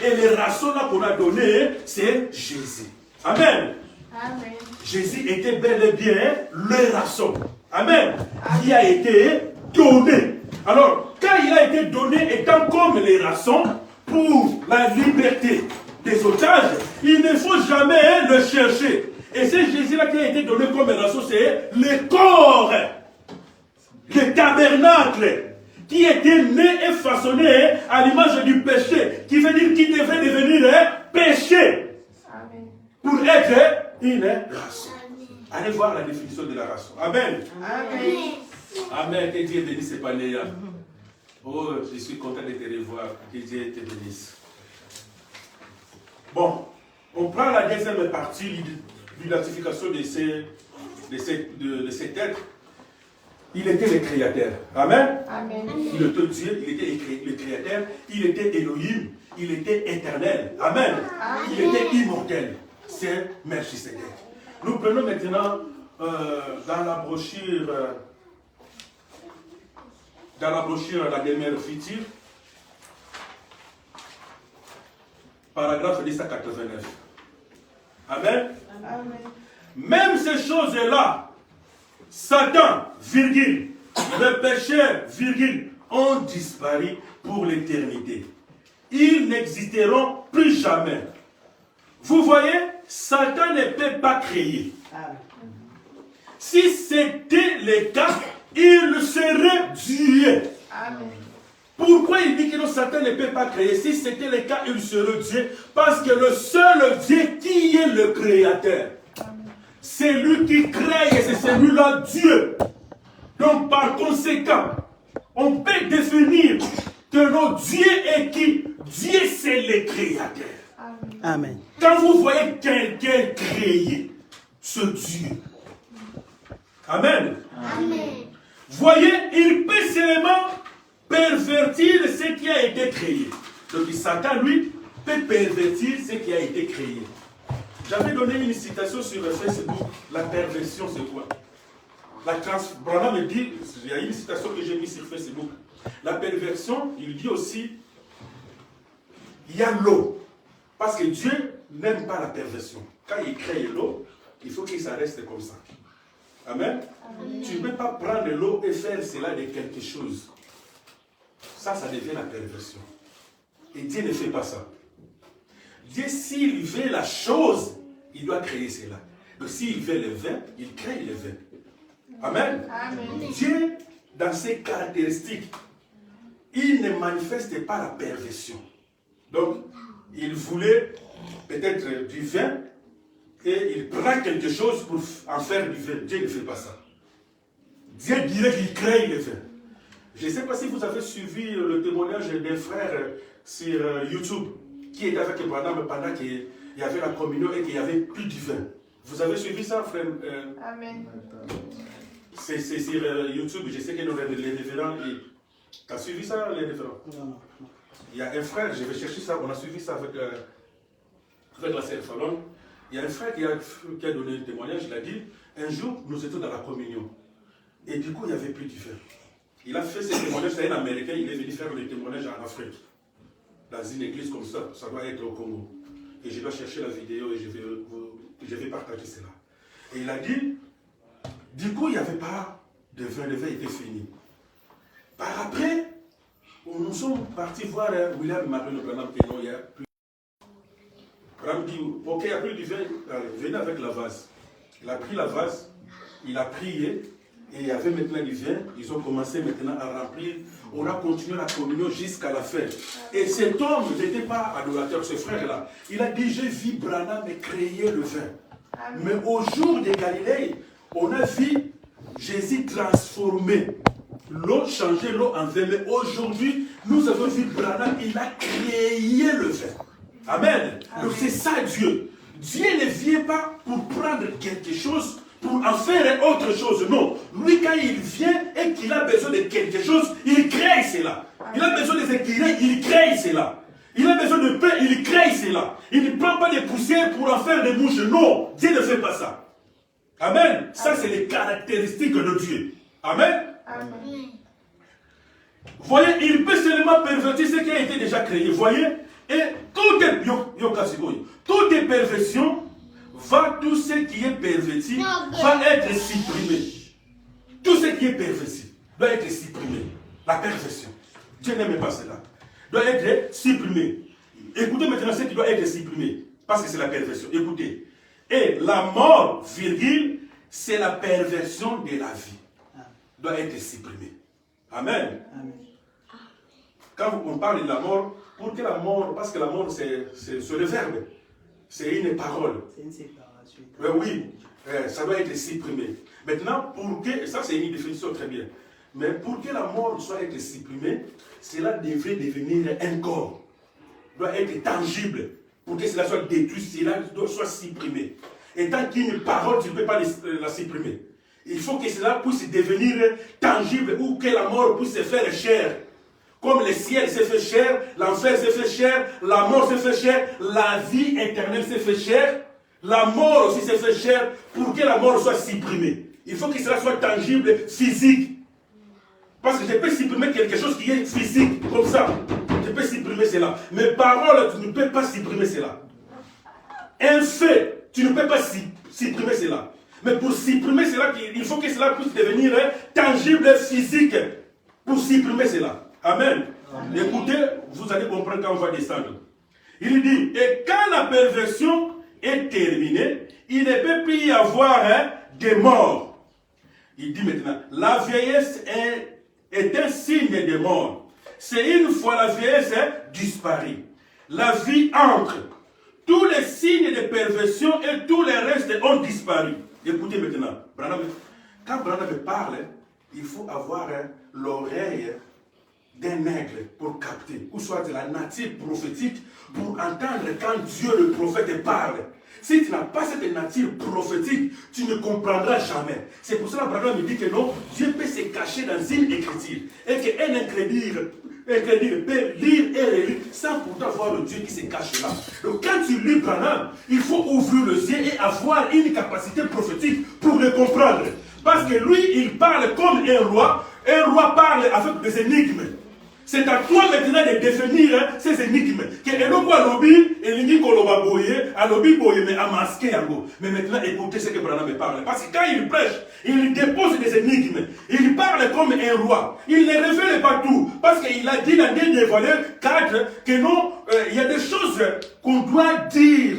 Et les rations là qu'on a données, c'est Jésus. Amen. Amen. Jésus était bel et bien le rations. Amen. Qui a été donné. Alors, quand il a été donné, étant comme les rations pour la liberté des otages, il ne faut jamais le chercher. Et c'est Jésus-là qui a été donné comme ration, c'est le corps, le tabernacle, qui était né et façonné à l'image du péché, qui veut dire qu'il devait devenir péché. Amen. Pour être une ration. Allez voir la définition de la ration. Amen. Amen. Amen. Que Dieu bénisse Panéa. Oh, je suis content de te revoir. Que Dieu te bénisse. Bon, on prend la deuxième partie de l'identification de cet être. Il était le créateur. Amen. Amen. Il était Dieu, il était le créateur, il était Elohim, il était éternel. Amen. Amen. Il était immortel. C'est Melchisedec. Nous prenons maintenant dans la brochure La Demeure future, paragraphe 289. Amen. Amen. Même ces choses-là, Satan, virgule, le pécheur, virgule, ont disparu pour l'éternité. Ils n'existeront plus jamais. Vous voyez, Satan ne peut pas créer. Si c'était le cas, il serait Dieu. Amen. Pourquoi il dit que Satan ne peut pas créer? Si c'était le cas, il serait Dieu. Parce que le seul Dieu qui est le créateur, c'est lui qui crée et c'est celui-là Dieu. Donc par conséquent, on peut définir que notre Dieu est qui? Dieu c'est le créateur. Amen. Quand vous voyez quelqu'un créer, ce Dieu. Amen. Amen. Voyez, il peut seulement pervertir ce qui a été créé. Donc Satan, lui, peut pervertir ce qui a été créé. J'avais donné une citation sur Facebook. La perversion, c'est quoi? Branham me dit, il y a une citation que j'ai mise sur Facebook. La perversion, il dit aussi, il y a l'eau. Parce que Dieu n'aime pas la perversion. Quand il crée l'eau, il faut que ça reste comme ça. Amen. Amen. Tu ne peux pas prendre l'eau et faire cela de quelque chose. Ça devient la perversion. Et Dieu ne fait pas ça. Dieu, s'il veut la chose, il doit créer cela. Donc s'il veut le vin, il crée le vin. Amen. Amen. Dieu, dans ses caractéristiques, il ne manifeste pas la perversion. Donc, il voulait peut-être du vin, et il prend quelque chose pour en faire du vin. Dieu ne fait pas ça. Dieu dirait qu'il crée le vin. Je ne sais pas si vous avez suivi le témoignage des frères sur YouTube, qui était avec Branham pendant qu'il y avait la communion et qu'il n'y avait plus de vin. Vous avez suivi ça, frère? Amen. C'est sur YouTube, je sais que les révérends... Tu as suivi ça, les révérends? Non. Il y a un frère, je vais chercher ça, on a suivi ça avec la sœur Fallon. Il y a un frère qui a donné un témoignage, il a dit, un jour, nous étions dans la communion. Et du coup, il n'y avait plus du vin. Il a fait ce témoignage, c'est un Américain, il est venu faire le témoignage en Afrique. Dans une église comme ça doit être au Congo. Et je dois chercher la vidéo et je vais partager cela. Et il a dit, du coup, il n'y avait pas de vin, le vin était fini. Par après, nous sommes partis voir William Marion Branham, que non, il n'y a plus. Branham dit, ok, il n'y a plus du vin, allez, venez avec la vase. Il a pris la vase, il a prié, et il y avait maintenant du vin, ils ont commencé maintenant à remplir. On a continué la communion jusqu'à la fin. Et cet homme n'était pas adorateur, ce frère-là. Il a dit, j'ai vu Branham créer le vin. Mais au jour de Galilée, on a vu Jésus transformer l'eau, changer l'eau en vin. Mais aujourd'hui, nous avons vu Branham, il a créé le vin. Amen. Donc c'est ça Dieu. Dieu ne vient pas pour prendre quelque chose, pour en faire autre chose. Non. Lui, quand il vient et qu'il a besoin de quelque chose, il crée cela. Il a besoin de s'écrire, il crée cela. Il a besoin de pain, il crée cela. Il ne prend pas de poussière pour en faire des mouches. Non, Dieu ne fait pas ça. Amen. Ça, c'est les caractéristiques de Dieu. Amen. Amen. Voyez, il peut seulement pervertir ce qui a été déjà créé. Voyez, et toute perversion, tout ce qui est perverti va être supprimé. Tout ce qui est perverti doit être supprimé. La perversion. Dieu n'aime pas cela. Doit être supprimé. Écoutez maintenant ce qui doit être supprimé. Parce que c'est la perversion. Écoutez. Et la mort, virgule, c'est la perversion de la vie. Doit être supprimée. Amen. Amen. Quand on parle de la mort, pour que la mort, parce que la mort c'est le verbe, c'est une parole. C'est une séparation. Oui, ça doit être supprimé. Maintenant, pour que, ça c'est une définition très bien, mais pour que la mort soit supprimée, cela devrait devenir un corps, doit être tangible. Pour que cela soit détruit, cela doit soit supprimé. Et tant qu'il y a une parole, tu ne peux pas la supprimer. Il faut que cela puisse devenir tangible ou que la mort puisse se faire chair. Comme le ciel s'est fait chair, l'enfer s'est fait chair, la mort s'est fait chair, la vie éternelle s'est fait chair, la mort aussi s'est fait chair pour que la mort soit supprimée. Il faut que cela soit tangible, physique. Parce que je peux supprimer quelque chose qui est physique, comme ça. Je peux supprimer cela. Mais parole, tu ne peux pas supprimer cela. Un fait, tu ne peux pas supprimer cela. Mais pour supprimer cela, il faut que cela puisse devenir tangible, physique. Pour supprimer cela. Amen. Amen. Écoutez, vous allez comprendre quand on va descendre. Il dit, et quand la perversion est terminée, il ne peut plus y avoir de mort. Il dit maintenant, la vieillesse est un signe de mort. C'est une fois la vieillesse disparue. La vie entre. Tous les signes de perversion et tous les restes ont disparu. Écoutez maintenant, quand Branham parle, il faut avoir l'oreille d'un aigle pour capter, ou soit de la nature prophétique pour entendre quand Dieu le prophète parle. Si tu n'as pas cette nature prophétique, tu ne comprendras jamais. C'est pour cela que Branham me dit que non, Dieu peut se cacher dans une écriture et qu'un incrédule peut lire et relire sans pourtant voir le Dieu qui se cache là. Donc quand tu lis Branham, il faut ouvrir les yeux et avoir une capacité prophétique pour le comprendre. Parce que lui, il parle comme un roi. Un roi parle avec des énigmes. C'est à toi maintenant de définir ces énigmes. Que eloko alobi, elingi koloba boye, alobi boye, mais amasqué yango. Mais maintenant, écoutez ce que Branham parle. Parce que quand il prêche, il dépose des énigmes. Il parle comme un roi. Il ne révèle pas tout. Parce qu'il a dit dans des valeurs 4 que non, il y a des choses qu'on doit dire.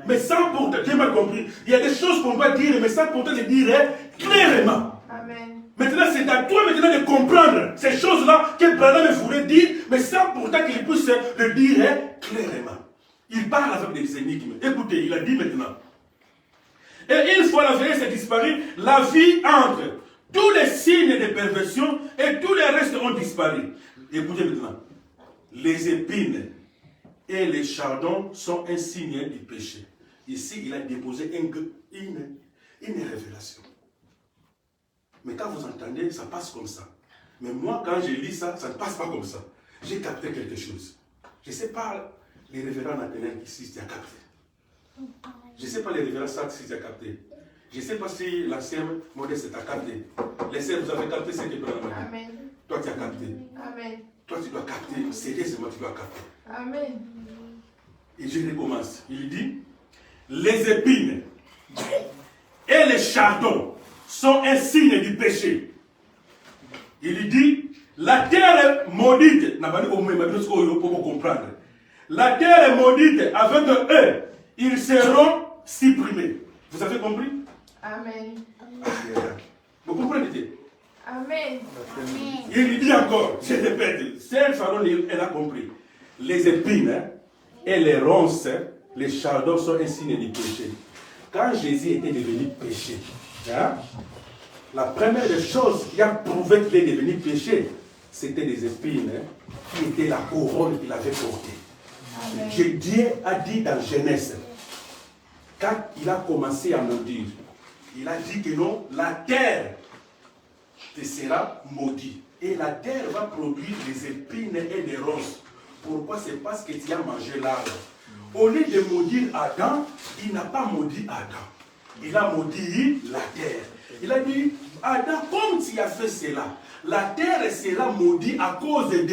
Mais sans pourtant, j'ai mal compris. Il y a des choses qu'on doit dire, mais sans pourtant les dire clairement. Amen. Maintenant, c'est à toi maintenant de comprendre ces choses-là que Branham voulait dire, mais sans pourtant qu'il puisse le dire clairement. Il parle avec des énigmes. Écoutez, il a dit maintenant. Et une fois la vieillesse est disparue, la vie entre. Tous les signes de perversion et tous les restes ont disparu. Écoutez maintenant. Les épines et les chardons sont un signe du péché. Ici, il a déposé une révélation. Mais quand vous entendez, ça passe comme ça. Mais moi, quand je lis ça, ça ne passe pas comme ça. J'ai capté quelque chose. Je ne sais pas les révérends Nathanaël ici, tu as capté. Je ne sais pas les révérences si tu as capté. Je ne sais pas si la sœur Modeste t'a capté. Les sœurs, vous avez capté ce que Branham a dit. Amen. Toi, tu as capté. Amen. Toi, tu dois capter. Sérieusement, tu dois capter. Amen. Et je recommence. Il dit, les épines et les chardons sont un signe du péché. Il dit, la terre est maudite. Pour comprendre. La terre est maudite avec eux. Ils seront supprimés. Vous avez compris? Amen. Vous comprenez? Amen. Il dit encore, je répète, celle Sharon, elle a compris. Les épines et les ronces, les chardons sont un signe du péché. Quand Jésus était devenu péché, la première des choses qui a prouvé qu'il est devenu péché, c'était les épines qui étaient la couronne qu'il avait portée. Dieu a dit dans Genèse, quand il a commencé à maudire, il a dit que non, la terre te sera maudite. Et la terre va produire des épines et des ronces. Pourquoi? C'est parce que tu as mangé l'arbre. Au lieu de maudire Adam, il n'a pas maudit Adam. Il a maudit la terre. Il a dit, Adam, comme tu as fait cela, la terre sera maudite à cause de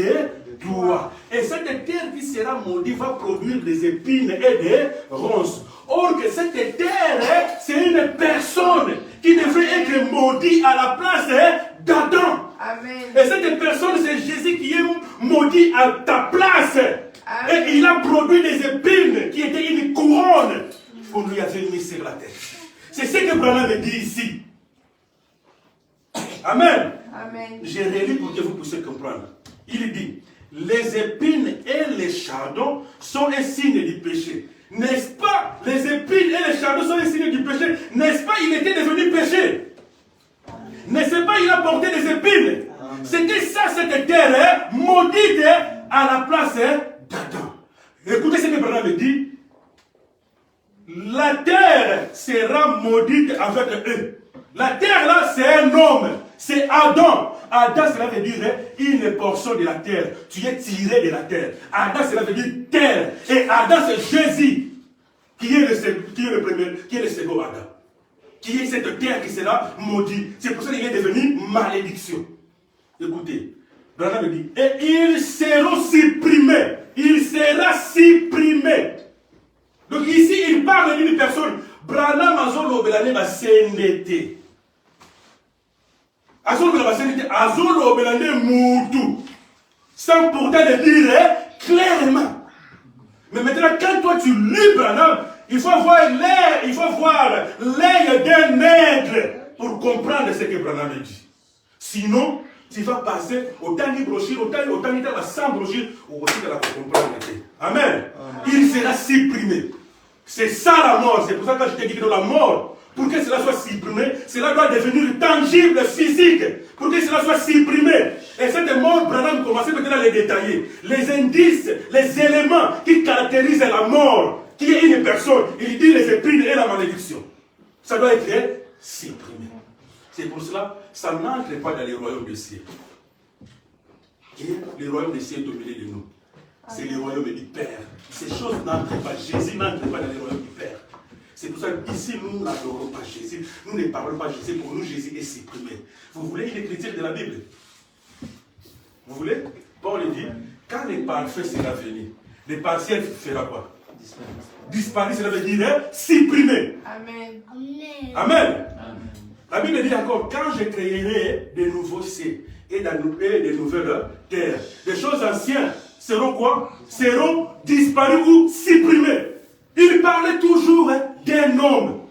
toi. Et cette terre qui sera maudite va produire des épines et des ronces. Or que cette terre, c'est une personne qui devrait être maudite à la place d'Adam. Amen. Et cette personne, c'est Jésus qui est maudit à ta place. Amen. Et il a produit des épines qui étaient une couronne qu'on lui avait mis sur la tête. C'est ce que Branham dit ici. Amen. Amen. Je relis pour que vous puissiez comprendre. Il dit, les épines et les chardons sont un signe du péché. N'est-ce pas? Les épines et les chardons sont un signe du péché. N'est-ce pas? Il était devenu péché. N'est-ce pas? Il a porté des épines. C'était ça, cette terre maudite à la place d'Adam. Écoutez ce que Branham dit. La terre sera maudite avec eux. La terre là, c'est un homme. C'est Adam. Adam, cela veut dire une portion de la terre. Tu es tiré de la terre. Adam, cela veut dire terre. Et Adam, c'est Jésus. Qui est le premier, qui est le second Adam. Qui est cette terre qui sera maudite. C'est pour ça qu'il est devenu malédiction. Écoutez, Branham dit, et ils seront supprimés. Il sera supprimé. Donc ici, il parle d'une personne. Branham Azolo Belane va s'endetter. Azolo Belane Moutou. Sans pourtant le dire clairement. Mais maintenant, quand toi tu lis Branham, il faut voir l'œil d'un nègre pour comprendre ce que Branham dit. Sinon, tu vas passer autant de brochures, autant de sans brochures, ou aussi de la comprendre. Amen. Il sera supprimé. C'est ça la mort. C'est pour ça que je t'ai dit que la mort, pour que cela soit supprimé, cela doit devenir tangible, physique. Pour que cela soit supprimé. Et cette mort, Branham commence maintenant à les détailler. Les indices, les éléments qui caractérisent la mort, qui est une personne. Il dit les épines et la malédiction. Ça doit être supprimé. C'est pour cela, ça n'entre pas dans le royaume des cieux. Le royaume des cieux est dominé de nous. C'est le royaume du Père. Ces choses n'entrent pas. Jésus n'entre pas dans le royaume du Père. C'est pour ça qu'ici, nous n'adorons pas Jésus. Nous ne parlons pas Jésus. Pour nous, Jésus est supprimé. Vous voulez une écriture de la Bible? Vous voulez? Paul dit, quand le parfait sera venu, le partiel fera quoi? Disparaître, cela veut dire supprimé. Amen. Amen. La Bible dit encore, quand je créerai de nouveaux cieux et de nouvelles terres, les choses anciennes seront quoi? Seront disparues ou supprimées. Il parlait toujours d'un homme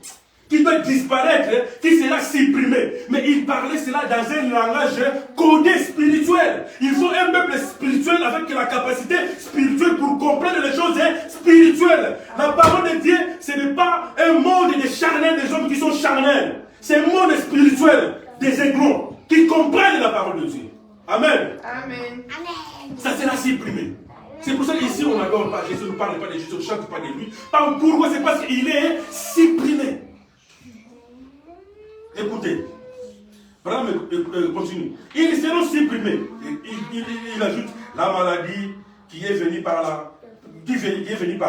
qui doit disparaître, qui sera supprimé. Mais il parlait cela dans un langage codé spirituel. Il faut un peuple spirituel avec la capacité spirituelle pour comprendre les choses spirituelles. La parole de Dieu, ce n'est pas un monde de charnels, des hommes qui sont charnels. C'est un monde spirituel des aiglons qui comprennent la parole de Dieu. Amen. Amen. Ça sera supprimé. C'est pour ça qu'ici on n'adore pas Jésus, on ne parle pas de Jésus, on ne chante pas de lui. Pourquoi? C'est parce qu'il est supprimé. Écoutez, Branham continue. Ils seront supprimés. Il ajoute la maladie qui est venue par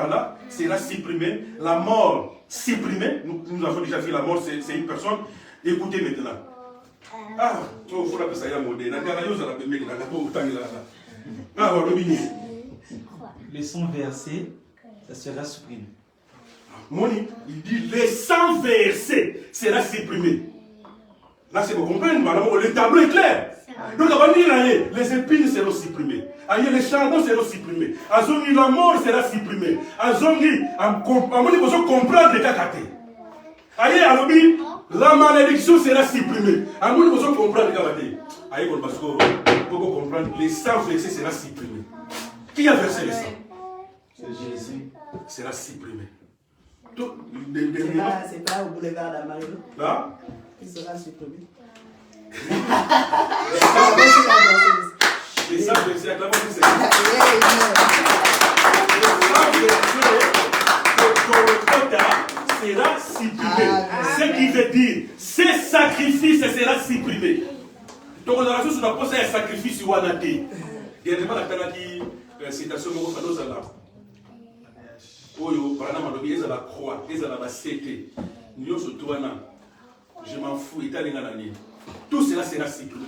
là, sera supprimée. La mort supprimée. Nous avons déjà vu la mort, c'est une personne. Écoutez maintenant. Ah, il faut appeler ça un modèle. Le sang versé, ça sera supprimé. Moni, il dit le sang versé sera supprimé. Là, c'est pour comprendre, le tableau est clair. Donc, on va dire, les épines seront supprimées. Les charbons seront supprimés. Azongi, la mort sera supprimée. Azongi, il faut comprendre les cacatés. Aïe, la malédiction sera supprimée. Il faut comprendre les cacatés. Aïe, il faut comprendre, les sang versé sera supprimé. Qui a versé le sang? C'est Jésus. Sera supprimé. C'est pas au boulevard d'Amarillo. Là? Il sera supprimé. Les sang versé, acclamons le sera supprimé. Ce qui veut dire, ces sacrifices sera supprimé. Donc on a reçu sur la poste un sacrifice ou un athée. Il y a des gens qui citation de là. Oyo, par exemple, ils ont la croix, ils ont la cité. Nous sommes tous là. Je m'en fous, tout cela sera supprimé.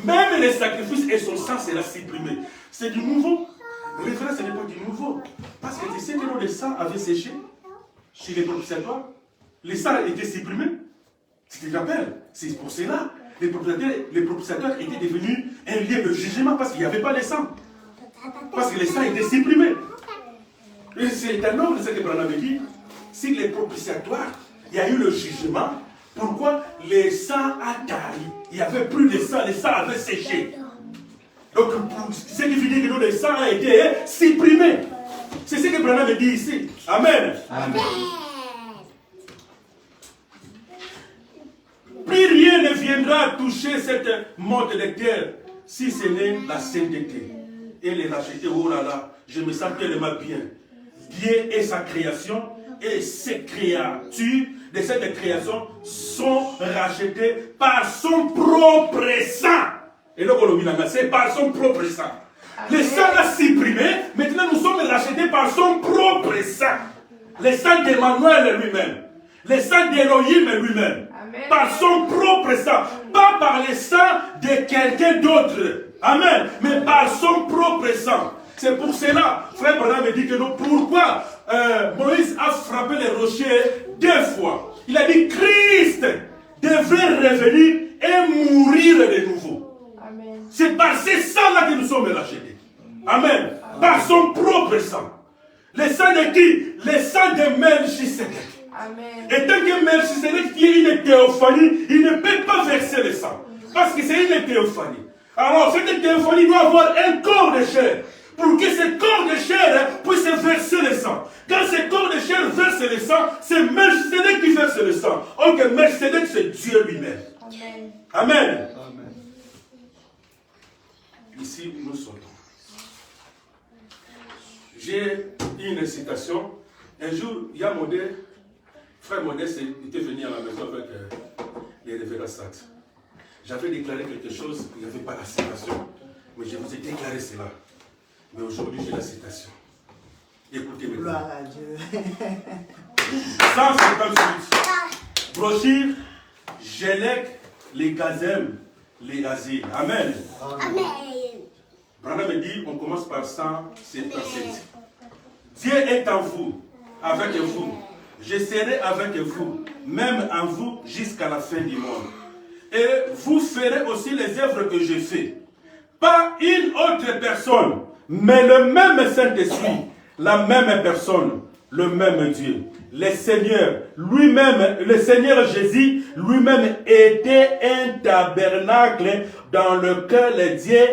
Même les sacrifices et son sang sera supprimé. C'est du nouveau. Référence, ce n'est pas du nouveau. Parce que tu sais que le sang avait séché chez les propitiatoires. Le sang était supprimé. Tu te rappelles? C'est pour cela. Les propitiatoires étaient devenus un lieu de jugement parce qu'il n'y avait pas le sang. Parce que le sang était supprimé. Et c'est étonnant de ce que Branham dit. Si les propitiatoires, il y a eu le jugement, pourquoi le sang a tari? Il n'y avait plus de sang, le sang avait séché. Donc, ce qui veut dire que le sang a été supprimé. C'est ce que Branham dit ici. Amen. Amen. Plus rien ne viendra toucher cette monte de terre si ce n'est la sainteté. Et les racheter, oh là là, je me sens tellement bien. Dieu et sa création et ses créatures de cette création sont rachetées par son propre sang. Et donc, c'est par son propre sang. Le sang l'a supprimé, maintenant nous sommes rachetés par son propre sang. Le sang d'Emmanuel lui-même. Le sang d'Elohim lui-même. Par son propre sang. Pas par le sang de quelqu'un d'autre. Amen. Mais par son propre sang. C'est pour cela, frère Branham me dit que nous, pourquoi Moïse a frappé les rochers 2 fois. Il a dit Christ devrait revenir et mourir de nouveau. C'est par ce sang-là que nous sommes rachetés. Amen. Par son propre sang. Le sang de qui? Le sang de Melchisedec. Et tant que Melchisedec est une théophanie, il ne peut pas verser le sang. Parce que c'est une théophanie. Alors cette théophanie doit avoir un corps de chair. Pour que ce corps de chair puisse verser le sang. Quand ce corps de chair verse le sang, c'est Melchisedec qui verse le sang. Or que Melchisedec, c'est Dieu lui-même. Amen. Amen. Amen. Ici, nous sortons. J'ai une citation. Un jour, il y a Modeste, frère Modeste était venu à la maison avec les révérends Sachs. J'avais déclaré quelque chose, il n'y avait pas la citation, mais je vous ai déclaré cela. Mais aujourd'hui, j'ai la citation. Écoutez maintenant. Gloire à Dieu. 158. Brochure, Gélec, les Gazem, les Asiles. Amen. Amen. Branham me dit, on commence par 157. Dieu est en vous, avec vous. Je serai avec vous, même en vous, jusqu'à la fin du monde. Et vous ferez aussi les œuvres que je fais. Pas une autre personne, mais le même Saint-Esprit, la même personne, le même Dieu. Le Seigneur lui-même, le Seigneur Jésus lui-même était un tabernacle dans lequel Dieu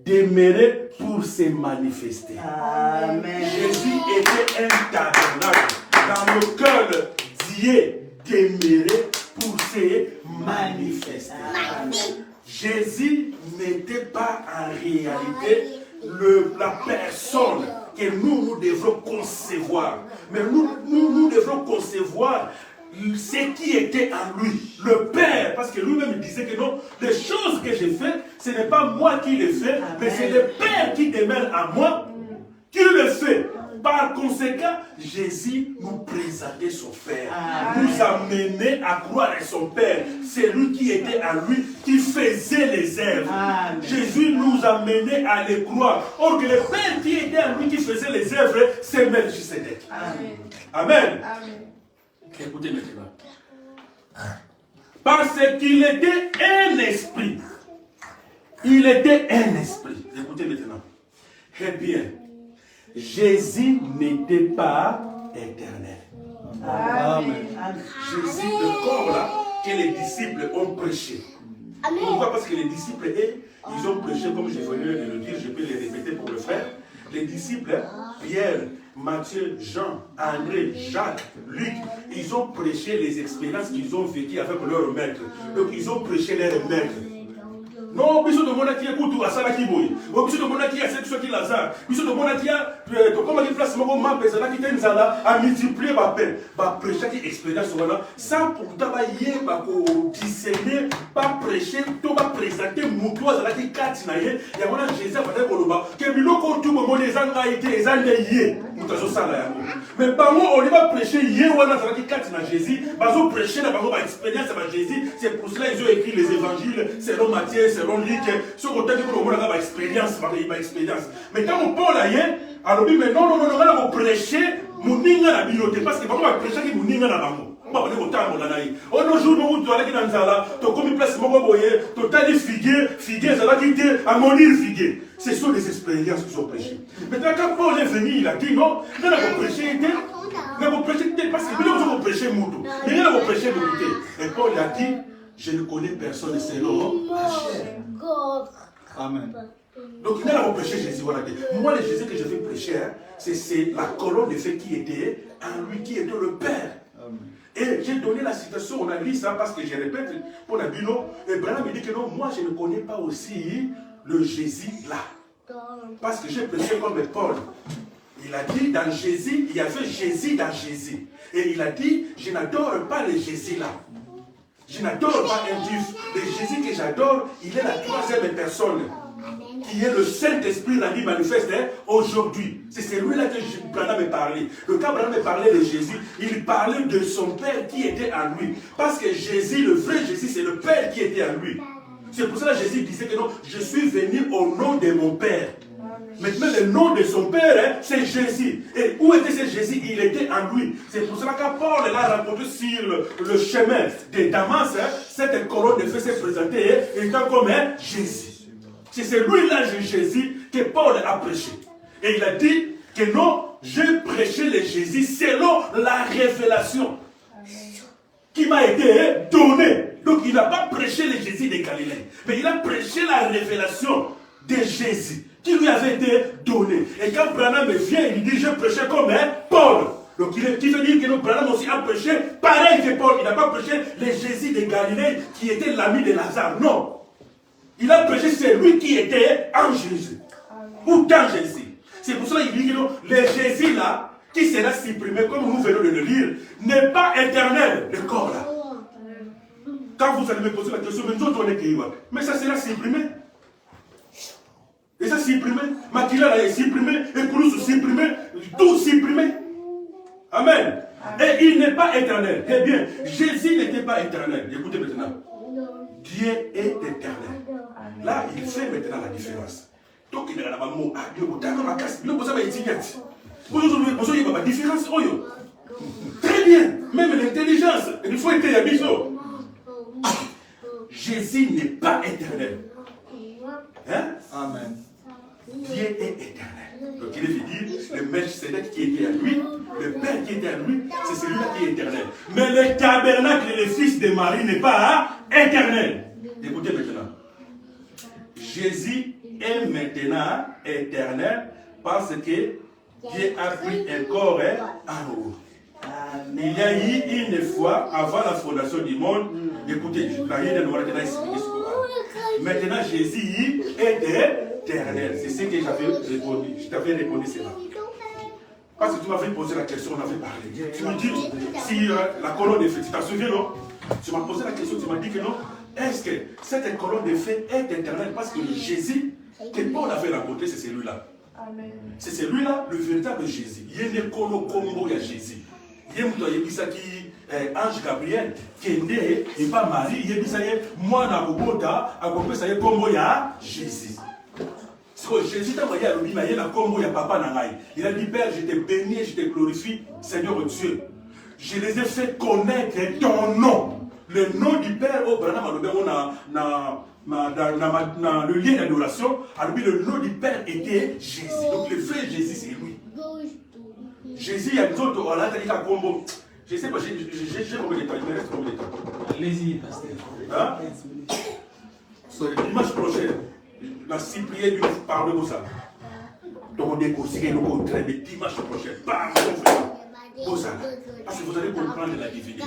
demeurait pour se manifester. Amen. Jésus était un tabernacle dans lequel Dieu demeurait pour se manifester. Jésus n'était pas en réalité la personne que nous devrons concevoir. Mais nous devrons concevoir ce qui était en lui, le Père, parce que lui-même disait que non, les choses que j'ai faites, ce n'est pas moi qui les fais, mais c'est le Père qui demeure en moi, qui le fait. par conséquent, Jésus nous présentait son Père. Nous amenait à croire à son Père. C'est lui qui était à lui, qui faisait les œuvres. Jésus nous amenait à les croire. Or que le Père qui était à lui, qui faisait les œuvres, c'est Melchisedec. Amen. Amen. Écoutez maintenant. Parce qu'il était un esprit. Il était un esprit. Écoutez maintenant. Eh bien, Jésus n'était pas éternel. Amen. Jésus, le corps là, que les disciples ont prêché. Pourquoi? Parce que les disciples, ils ont prêché, comme je venais de le dire, je peux les répéter pour le faire. Les disciples, Pierre, Matthieu, Jean, André, Jacques, Luc, ils ont prêché les expériences qu'ils ont vécues avec leur maître. Donc ils ont prêché leur maître. Non, biso de mona qui écoute à ça qui boy. Biso de mona qui a cette chose qui Lazare. Biso de mona qui a comment il place mon map pesana qui t'aime ça à multiplier ma peine. Ba prêcher qui expérience voilà sans pourtant ba yé ba ko discerner, pas prêcher, to ba présenter mutoise la qui katina yé. Ya wana Jésus va dire koloba que biloko tout mo les anga été ezande yé. Mutazo sala ya. Mais ba mo on va prêcher yé wana ça qui katina Jésus, ba zo prêcher na ba ko ba expérience ba Jésus. C'est pour cela ils ont écrit les évangiles selon Matthieu, selon Luc, ce côté qui on a expérience, expérience. Mais quand on parle là, alors mais non, on va prêcher mon ninga la biloté parce que on va prêcher qui mon ninga la bango. On va aller au temps là naï. On jour nous tu aller dans ça to comme place moko boyer, to tali figuer ça va quitter à monir figuer. Ce sont des expériences qui sont prêchées. Maintenant quand Paul est venu, il a dit non, on va prêcher parce que nous avons prêché moutou. Mais on va prêcher moutou. Et Paul a dit je ne connais personne selon la chair. Amen. Donc il a prêché Jésus. Voilà. Moi, le Jésus que je vais prêcher, c'est la colonne de feu qui était en lui, qui était le Père. Amen. Et j'ai donné la citation, on a lu ça parce que je répète, pour la bino, et Branham me dit que non, moi je ne connais pas aussi le Jésus là. Parce que j'ai prêché comme Paul. Il a dit dans Jésus, il y avait Jésus dans Jésus. Et il a dit, je n'adore pas le Jésus là. Je n'adore pas un juif. Le Jésus que j'adore, il est la troisième personne, qui est le Saint-Esprit rendu manifeste aujourd'hui. C'est celui-là que Branham me parlait. Le cas Branham me parlait de Jésus, il parlait de son Père qui était en lui. Parce que Jésus, le vrai Jésus, c'est le Père qui était en lui. C'est pour cela que Jésus disait que non, je suis venu au nom de mon Père. Maintenant, le nom de son Père, c'est Jésus. Et où était ce Jésus? Il était en lui. C'est pour cela que Paul l'a rencontré sur le chemin de Damas. Cette colonne de feu s'est présentée étant comme Jésus. C'est celui-là, Jésus, que Paul a prêché. Et il a dit que non, j'ai prêché le Jésus selon la révélation qui m'a été donnée. Donc il n'a pas prêché le Jésus de Galilée, mais il a prêché la révélation de Jésus qui lui avait été donné. Et quand Branham vient, il dit, je prêchais comme Paul. Donc qui veut dire que Branham aussi a prêché pareil que Paul. Il n'a pas prêché le Jésus de Galilée qui était l'ami de Lazare. Non. Il a prêché celui qui était en Jésus. Ou dans Jésus. C'est pour cela qu'il dit que non, le Jésus là, qui sera supprimé, comme nous venons de le lire, n'est pas éternel, le corps là. Quand vous allez me poser la question, mais ça sera supprimé. Et ça supprimé, Makila est supprimé, et Koulousou supprimé, tout supprimé. Amen. Et il n'est pas éternel. Eh bien, Jésus n'était pas éternel. Écoutez maintenant. Dieu est éternel. Là, il fait maintenant la différence. Donc, il y a la maman, Dieu, d'accord, casse, il vous avez étudié. Vous avez la différence. Très bien. Même l'intelligence, il faut être habitué. Jésus n'est pas éternel. Hein? Amen. Dieu est éternel. Donc il veut dire, le Melchisedec qui était à lui, le Père qui était à lui, c'est celui-là qui est éternel. Mais le tabernacle et le fils de Marie n'est pas éternel. Écoutez maintenant. Jésus est maintenant éternel parce que Dieu a pris un corps en nous. Il y a eu une fois, avant la fondation du monde, écoutez, maintenant Jésus est éternel. C'est ce que j'avais répondu. Je t'avais répondu cela. Parce que tu m'avais posé la question, on avait parlé. Tu me dis, si la colonne de feu, tu t'en souviens, non? Tu m'as posé la question, tu m'as dit que non. Est-ce que cette colonne de feu est éternelle? Parce que le Jésus que Paul avait rencontré, c'est celui-là. Amen. C'est celui-là, le véritable Jésus. Il y a des combo à Jésus. Il y a un ange Gabriel qui est né et pas Marie. Il y a moi, na Bogota, à côté ça y est combo à Jésus. C'est que Jésus t'a envoyé à l'obima, il y a la combo à papa Nangaï. Il a dit, Père, je te bénis, je te glorifie, Seigneur Dieu. Je les ai fait connaître ton nom. Le nom du Père, oh, dans le lien d'adoration, le nom du Père était Jésus. Donc le vrai Jésus, c'est lui. Jésus, il y a d'autres, on a dit qu'à combo. Je ne sais pas, j'ai combien de temps, il me reste combien de temps? Allez-y, pasteur. Hein? Dimanche prochain, la cyprienne du parle de ça. Donc on décortique le contraire, mais dimanche prochain, bam, on fait. Parce que vous allez comprendre la divinité.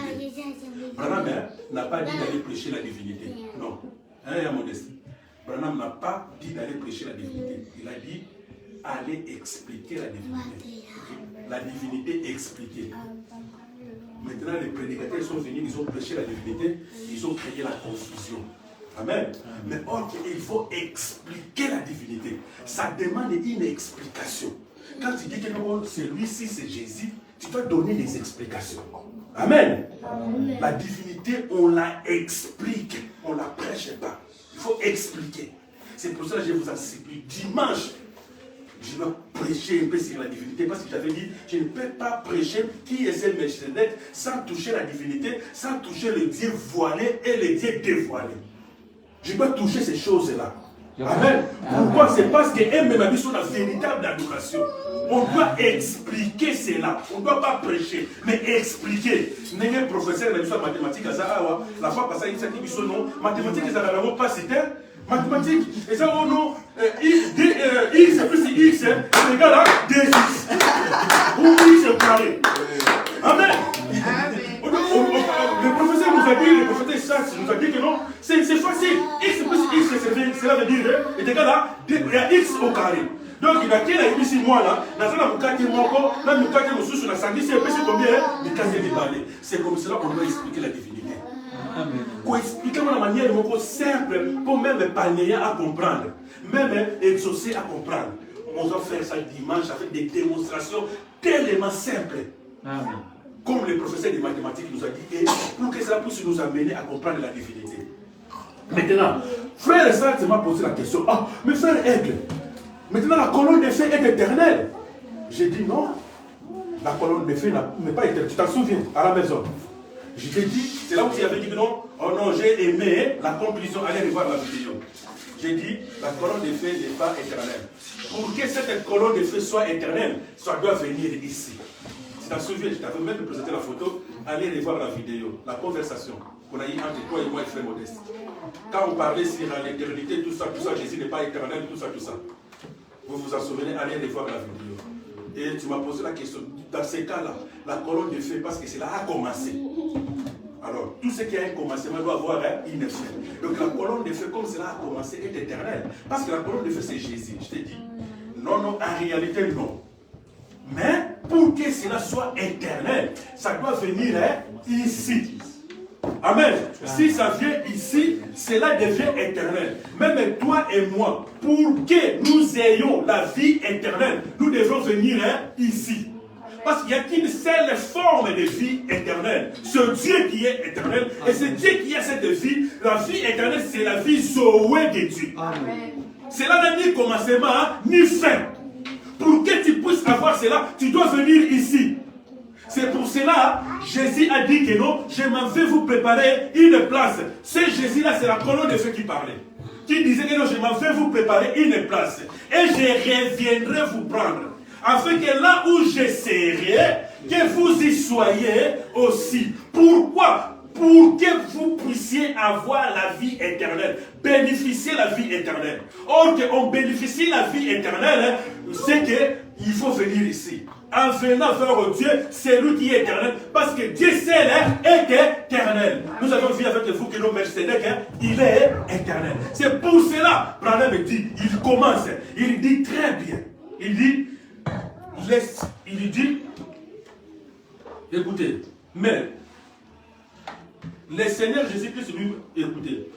Branham n'a pas dit d'aller prêcher la divinité. Non. Hein, il y a modeste. Branham n'a pas dit d'aller prêcher la divinité. Il a dit aller expliquer la divinité. La divinité expliquée. Maintenant, les prédicateurs sont venus, ils ont prêché la divinité, ils ont créé la confusion. Amen. Mais or, il faut expliquer la divinité. Ça demande une explication. Quand tu dis que celui-ci c'est Jésus, tu dois donner des explications. Amen. Amen. La divinité, on la explique, on ne la prêche pas. Il faut expliquer. C'est pour ça que je vous en supplie, dimanche, je dois prêcher un peu sur la divinité parce que j'avais dit, je ne peux pas prêcher qui est ce Melchizedek sans toucher la divinité, sans toucher le Dieu voilé et le Dieu dévoilé. Je dois toucher ces choses-là. Amen. Pourquoi? C'est parce qu'elle m'a dit sur la véritable adoration. On doit expliquer cela. On ne doit pas prêcher, mais expliquer. N'est-ce pas professeur de mathématiques la fois passée, il s'est dit que non, mathématiques, ça n'a pas cité. Mathématiques, et ça, oh non, x plus x, c'est égal à 2x. Ou x est carré. Amen. Le professeur nous a dit, le professeur Sachs nous a dit que non, c'est facile. X plus x, cela veut dire, est égal à x au carré. Donc, il a dit, ici, moi, là, dans un cas qui est mort, là, nous cadrons sous la santé, c'est combien? C'est comme cela qu'on doit expliquer la divinité. Pour expliquer de manière simple, pour même panier à comprendre, même exaucer à comprendre. On doit faire ça dimanche avec des démonstrations tellement simples. Amen. Comme le professeur de mathématiques nous a dit, et pour que cela puisse nous amener à comprendre la divinité. Maintenant, frère et sœur, tu m'as posé la question. Ah, mais frère Aigle, maintenant la colonne de feu est éternelle. J'ai dit non, la colonne de feu n'est pas éternelle. Tu t'en souviens, à la maison. Je t'ai dit, c'est là où tu avais dit que non, oh non, j'ai aimé la conclusion, allez revoir la vidéo. J'ai dit, la colonne de feu n'est pas éternelle. Pour que cette colonne de feu soit éternelle, ça doit venir ici. Tu t'en souviens, je t'avais même présenté la photo, allez revoir la vidéo, la conversation qu'on a eue entre toi et moi et frère Modeste. Quand on parlait sur l'éternité, tout ça, Jésus n'est pas éternel, tout ça. Vous vous en souvenez, allez revoir la vidéo. Et tu m'as posé la question, dans ces cas-là, la colonne de feu, parce que cela a commencé. Alors, tout ce qui a un commencement doit avoir une fin. Donc la colonne de feu, comme cela a commencé, est éternelle. Parce que la colonne de feu, c'est Jésus. Je t'ai dit, non, en réalité, non. Mais pour que cela soit éternel, ça doit venir ici. Amen. Si ça vient ici, cela devient éternel. Même toi et moi, pour que nous ayons la vie éternelle, nous devons venir ici. Parce qu'il n'y a qu'une seule forme de vie éternelle. Ce Dieu qui est éternel. Et ce Dieu qui a cette vie, la vie éternelle, c'est la vie Zoé de Dieu. Amen. Cela n'a ni commencement, ni fin. Pour que tu puisses avoir cela, tu dois venir ici. C'est pour cela, Jésus a dit que non, je m'en vais vous préparer une place. Ce Jésus-là, c'est la colonne de feu qui parlait. Qui disait que non, je m'en vais vous préparer une place. Et je reviendrai vous prendre. Afin que là où je serai, que vous y soyez aussi. Pourquoi? Pour que vous puissiez avoir la vie éternelle. Bénéficier la vie éternelle. Or, qu'on bénéficie la vie éternelle, c'est qu'il faut venir ici. En venant vers Dieu, c'est lui qui est éternel. Parce que Dieu seul est éternel. Nous avons vu avec vous que nos Melchizedek, il est éternel. C'est pour cela, Branham dit, il commence, il dit très bien. Il dit, écoutez, mais le Seigneur Jésus-Christ lui, écoutez,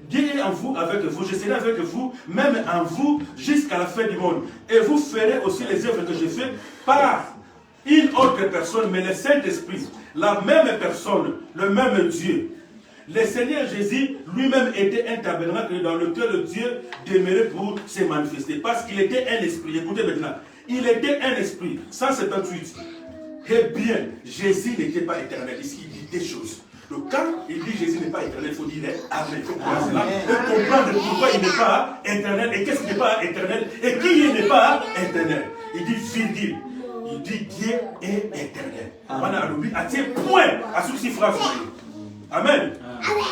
Dieu est en vous, avec vous, je serai avec vous, même en vous, jusqu'à la fin du monde. Et vous ferez aussi les œuvres que je fais par une autre personne, mais le Saint-Esprit, la même personne, le même Dieu. Le Seigneur Jésus lui-même était un tabernacle dans lequel le Dieu demeurait pour se manifester. Parce qu'il était un esprit. Écoutez maintenant. Il était un esprit. 178. Eh bien, Jésus n'était pas éternel. Ici, il dit des choses. Donc quand il dit Jésus n'est pas éternel, il faut dire Amen. Il faut comprendre cela et comprendre pourquoi il n'est pas éternel et qu'est-ce qui n'est pas éternel et qui n'est pas éternel. Il dit virgule. Il dit Dieu est éternel. Voilà, à tel point, à ce qui phrase. Amen.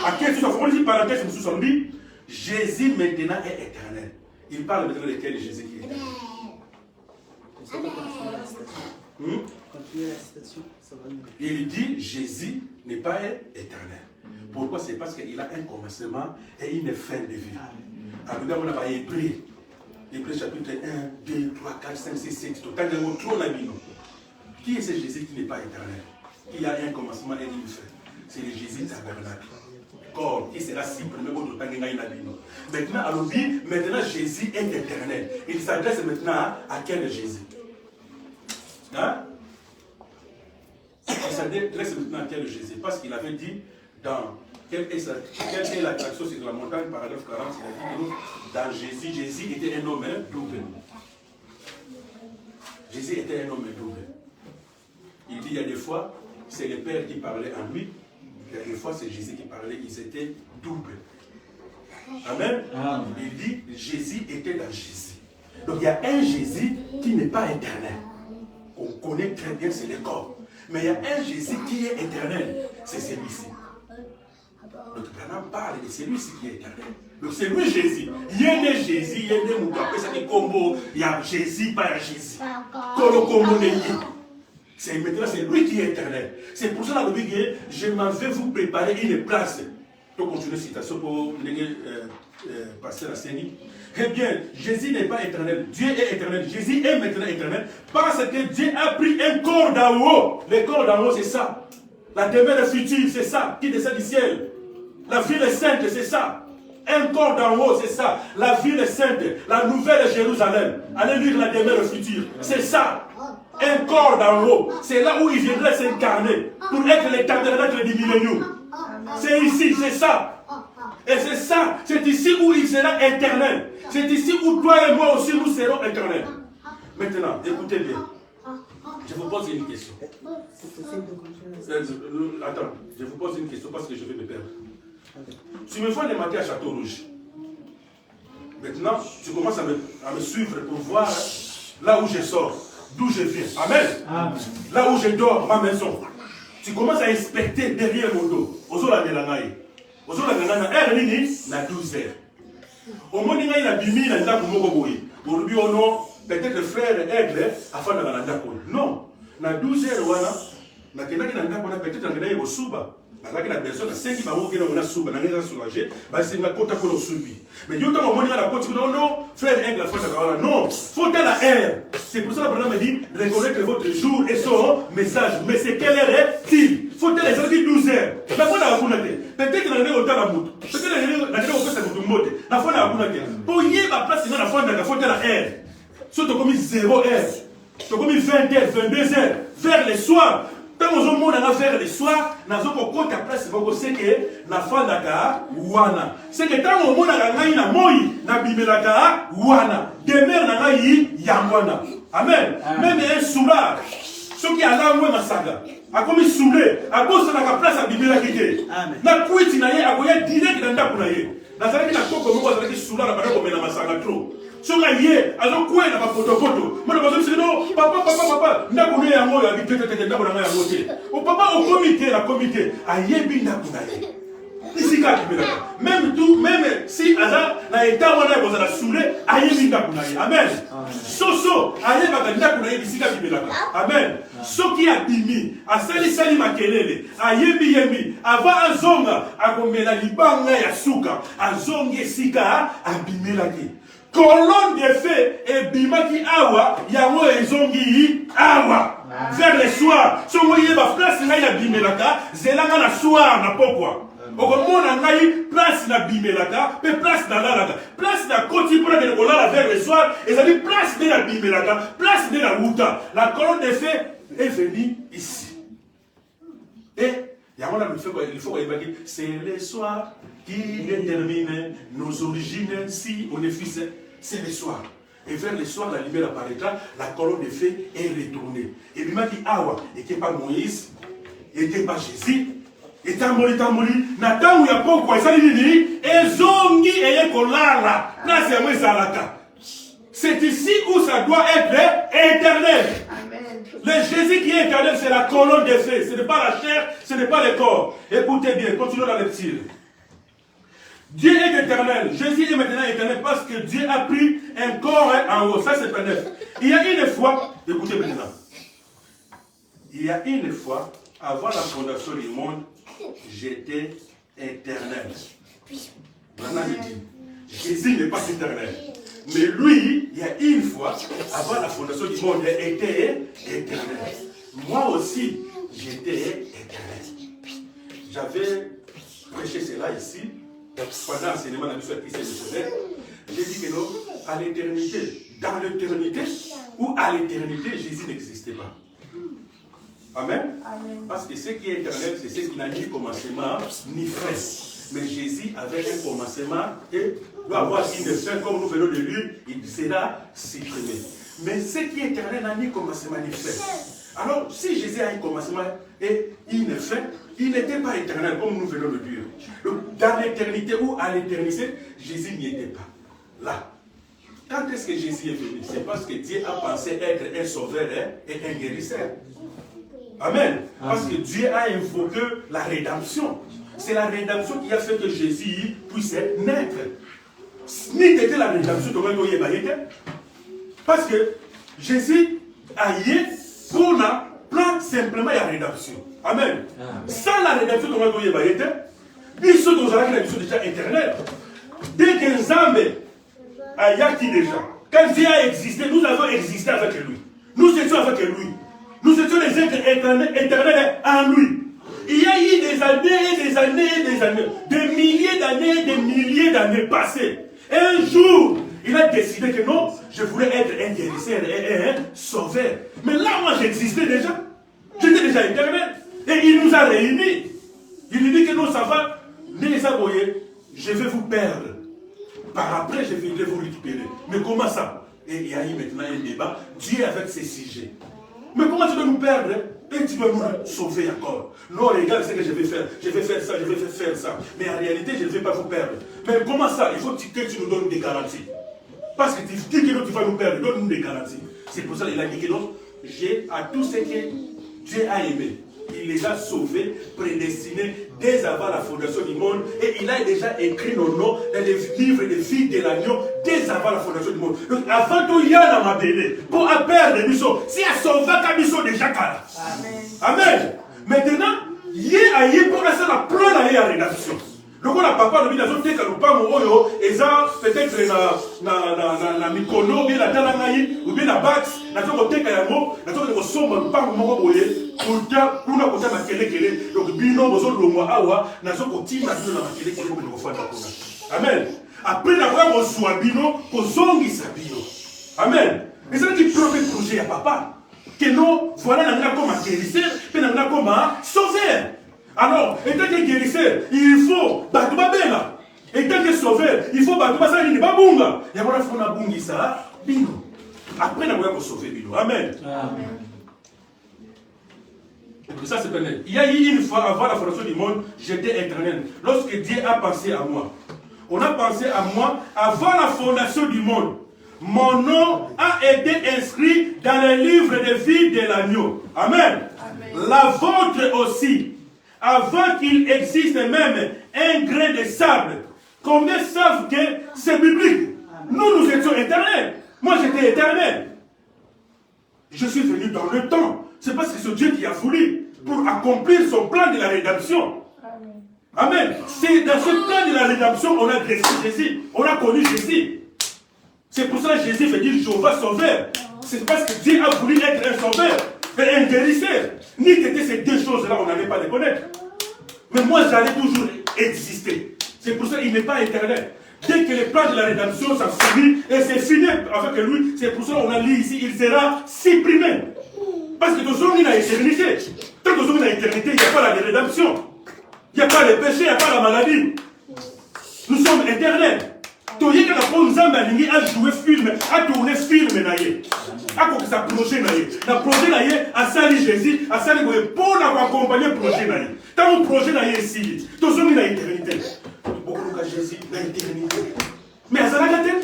À quel chose, on dit parenthèse, Jésus maintenant est éternel. Il parle maintenant de quel Jésus qui est éternel. Il dit Jésus n'est pas éternel. Pourquoi? C'est parce qu'il a un commencement et une fin de vie. Alors, on a Hébreu. Hébreu chapitre 1, 2, 3, 4, 5, 6, 7. Qui est ce Jésus qui n'est pas éternel? Qui a un commencement et une fin? C'est le Jésus tabernacle. Corps qui sera supprimé au temps de maintenant Jésus est éternel. Il s'adresse maintenant à quel Jésus? Hein? Il s'adresse maintenant à quel Jésus? Parce qu'il avait dit dans quelle est la traduction sur la montagne, paragraphe 40, il a dit dans Jésus, Jésus était un homme double. Jésus était un homme double. Il dit il y a des fois, c'est le Père qui parlait en lui. Il y a des fois, c'est Jésus qui parlait, ils étaient doubles. Amen. Amen. Il dit, Jésus était dans Jésus. Donc il y a un Jésus qui n'est pas éternel. On connaît très bien, c'est le corps. Mais il y a un Jésus qui est éternel. C'est celui-ci. Donc Branham parle de celui-ci qui est éternel. Donc c'est lui Jésus. Il y a des Jésus, il y a des Moukapé, ça qui combo. Il y a Jésus, pas Jésus. Kolo combo de c'est maintenant c'est lui qui est éternel. C'est pour cela que je m'en vais vous préparer une place. Pour continuer citation pour passer la scène. Eh bien, Jésus n'est pas éternel. Dieu est éternel. Jésus est maintenant éternel parce que Dieu a pris un corps d'en haut. Le corps d'en haut, c'est ça. La demeure future, c'est ça, qui descend du ciel. La ville sainte, c'est ça. Un corps d'en haut, c'est ça. La ville sainte, la nouvelle Jérusalem. Allez lire la demeure future. C'est ça. Un corps d'en haut. C'est là où il viendrait s'incarner pour être le tabernacle du millénium. C'est ici, c'est ça. Et c'est ça. C'est ici où il sera éternel. C'est ici où toi et moi aussi nous serons éternels. Maintenant, écoutez bien. Je vous pose une question. Attends, je vous pose une question parce que je vais me perdre. Tu me vois les matins à Château Rouge. Maintenant, tu commences à me suivre pour voir là où je sors, d'où je viens. Amen. Amen. Là où je dors, ma maison. Tu commences à inspecter derrière mon dos. Ozola Nelangaï. Ozola Nelangaï, na 12 heures. Au moment où il a bimi, il a dit aujourd'hui, on a peut-être le frère Aigle afin de la non. Na 12 heures, on a peut-être un souba. La personne a 5 ans qui ont souba, n'a rien soulagé, c'est une côte à côte subi. Mais il y a un moment où la côte, non, frère Aigle afin de la non, faut la air. C'est pour ça que le problème dit reconnaître votre jour et son message. Mais c'est quelle heure est-il? Faut les gens qui 12 heures. La fois n'a pas peut-être qu'il y a autant de mots. Peut-être qu'il y a autant de mots. La fois n'a pas pour y avoir place, il y a la fois n'a pas la heure. Surtout comme 0 heure. Surtout comme 20 heures, 22 heures. Vers le soir. Quand on a vers le soir, on a compte place, c'est que la fois n'a wana. C'est que quand on a na moi, na bimelaka wana. Demeure na yamwana. Amen. Même un soulard. Ce qui a là, moi, ma saga. A comme soulé, à cause de la place à bibela kité. Na kuiti na ye, a koya direct dans ta kunaye. Na zaki na koko mo zaki soulard na bana ko mena masaga trop. So ka ye, azo kwe na photo. Mo na bazo no, papa, na kunaye yango ya bitete na kunaye yango te. O papa au comité, la comité, a yebi na kunaye. Ici ka bibela. Même si aza na état wana ko za soulé, a yebi na kunaye. Amen. Soso, aye baganda kunaye ici ka bibela. Amen. Ce qui a bimi, a sali makelele, a yebi, ava azonga, a komela libanga ya suka, azongi sika, a bimela ki. Colonne de feu, et bimaki awa, yango ezongi awa. Vers le soir, si on voyait ma place, il y a bimela ka, zelanga na soir, na pokwa. okomona ngai place na bimelaka pe place na lalaka place na koti mpona kende kolala vers le soir ezali place nde na bimelaka place nde na wuta la colonne de feu est venue ici et yango na il faut koyebaki c'est le soir qui détermine nos origines si on est fils c'est le soir. Et vers le soir, la lumière apparaîtra, la colonne de feu est retournée. Et puis, il m'a dit, Awa, et qui n'est pas Moïse, et qui n'est pas Jésus, et tamboli, Nathan, il y a pas quoi, ça dit, et zongi, et kolala, là, c'est moi, ça c'est ici où ça doit être éternel. Amen. Le Jésus qui est éternel, c'est la colonne de feu, ce n'est pas la chair, ce n'est pas le corps. Écoutez bien, continuons dans le tir. Dieu est éternel. Jésus est maintenant éternel parce que Dieu a pris un corps en haut. Ça, c'est pas neuf. Il y a une fois, écoutez maintenant. Il y a une fois, avant la fondation du monde, j'étais éternel. Maintenant, je dis, Jésus n'est pas éternel. Mais lui, il y a une fois, avant la fondation du monde, il était éternel. Moi aussi, j'étais éternel. J'avais prêché cela ici. Pendant l'enseignement de la mission missionnaire, j'ai dit que non, à l'éternité, dans l'éternité ou à l'éternité, Jésus n'existait pas. Amen. Amen. Parce que ce qui est éternel, c'est ce qui n'a ni commencement ni fin. Mais Jésus avait un commencement et doit avoir une fin, comme nous venons de lire, il sera supprimé. Mais ce qui est éternel n'a ni commencement ni fin. Alors, si Jésus a un commencement et une fin, il n'était pas éternel, comme nous venons de dire. Donc, dans l'éternité ou à l'éternité, Jésus n'y était pas. Là. Quand est-ce que Jésus est venu? C'est parce que Dieu a pensé être un sauveur et un guérisseur. Amen. Parce que Dieu a invoqué la rédemption. C'est la rédemption qui a fait que Jésus puisse naître. Ni était la rédemption, parce que Jésus a eu pour la plan simplement la rédemption. Amen. Sans la rédemption, nous sommes déjà éternels. Dès que Nzambe a yaki déjà, quand Dieu a existé, nous avons existé avec lui. Nous étions avec lui. Nous étions les êtres éternels en lui. Il y a eu des années et des années et des années, des milliers d'années passées. Et un jour, il a décidé que non, je voulais être un guérisseur et un sauveur. Mais là, moi, j'existais déjà. J'étais déjà éternel. Et il nous a réunis. Il nous dit que non, ça va. Je vais vous perdre. Par après, je viendrai vous récupérer. Mais comment ça? Et il y a eu maintenant un débat. Dieu avec ses sujets. Mais comment tu veux nous perdre et tu veux nous sauver encore? Non, regarde ce que je vais faire. Je vais faire ça, je vais faire ça. Mais en réalité, je ne vais pas vous perdre. Mais comment ça? Il faut que tu nous donnes des garanties. Parce que tu dis que tu vas nous perdre, donne-nous des garanties. C'est pour ça qu'il a dit que non, j'ai à tout ce que Dieu a aimé. Il les a sauvés, prédestinés dès avant la fondation du monde. Et il a déjà écrit nos noms dans les livres des filles de l'agneau dès avant la fondation du monde. Donc avant tout, il y a ma bébé. Pour perdre les missions. Si elle sauve la mission déjà là. Amen. Amen. Maintenant, il y a pour la plan de la rédaction. Donc on a papa de la zone nous pas oyo et ça peut-être na mikono bien la talangaï ou bien la bax na zone teka yango na zone ko somba pas moko boye kuta kuna kota makele donc bino bozo longwa awa na zone ko tina na makele ko ko fata kuna. Amen. Après d'avoir reçu bino ko zongi sabino. Amen. Et ça qui propre projet à papa que non voilà na comme guérisseur puis na comme sauveur. Alors, étant que guérisseur, il faut Batouba Bela. Étant que sauveur, il faut Batouba Salini Babunga. Il y a un fond à Bungi ça, Bino. Après, nous avons sauvé Bino. Amen. Amen. Ça, c'est permis. Il y a eu une fois, avant la fondation du monde, j'étais éternel. Lorsque Dieu a pensé à moi, on a pensé à moi avant la fondation du monde. Mon nom a été inscrit dans le livre de vie de l'agneau. Amen. Amen. La vôtre aussi. Avant qu'il existe même un grain de sable. Combien savent que c'est biblique? Nous étions éternels. Moi, j'étais éternel. Je suis venu dans le temps. C'est parce que c'est Dieu qui a voulu pour accomplir son plan de la rédemption. Amen. C'est dans ce plan de la rédemption qu'on a dressé Jésus. On a connu Jésus. C'est pour ça que Jésus veut dire Jéhovah sauveur. C'est parce que Dieu a voulu être un sauveur. Et un guérisseur. Ni que ces deux choses-là, on n'allait pas les connaître. Mais moi, j'allais toujours exister. C'est pour ça qu'il n'est pas éternel. Dès que le plan de la rédemption ça finit, et c'est fini avec lui, c'est pour ça qu'on a lu ici, il sera supprimé. Parce que nous sommes dans l'éternité. Tant que nous sommes dans l'éternité, il n'y a pas la rédemption. Il n'y a pas le péché, il n'y a pas la maladie. Nous sommes éternels. Tu sais que nous avons joué film, à tourner film, à quoi ça projet, na projet à sali Jésus, à sali pour accompagner le projet. Tant que projet ici, nous sommes dans l'éternité. Beaucoup de Jésus dans l'éternité. Mais à Zalagaten,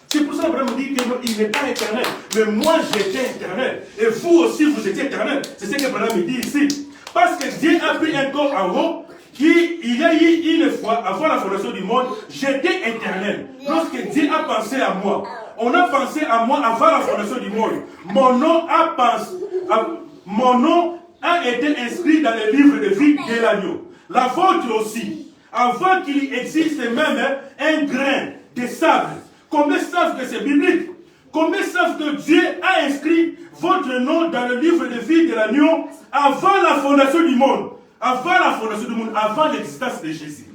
c'est pour ça que Abraham dit qu'il n'est pas éternel. Mais moi j'étais éternel. Et vous aussi vous étiez éternel. C'est ce qu'Abraham dit ici. Parce que Dieu a pris un corps en haut. Il y a eu une fois, avant la fondation du monde, j'étais éternel. Lorsque Dieu a pensé à moi, on a pensé à moi avant la fondation du monde. Mon nom a été inscrit dans le livre de vie de l'agneau. La vôtre aussi. Avant qu'il existe même un grain de sable. Combien savent que c'est biblique? Combien savent que Dieu a inscrit votre nom dans le livre de vie de l'agneau avant la fondation du monde? Avant la fondation du monde, avant l'existence de Jésus.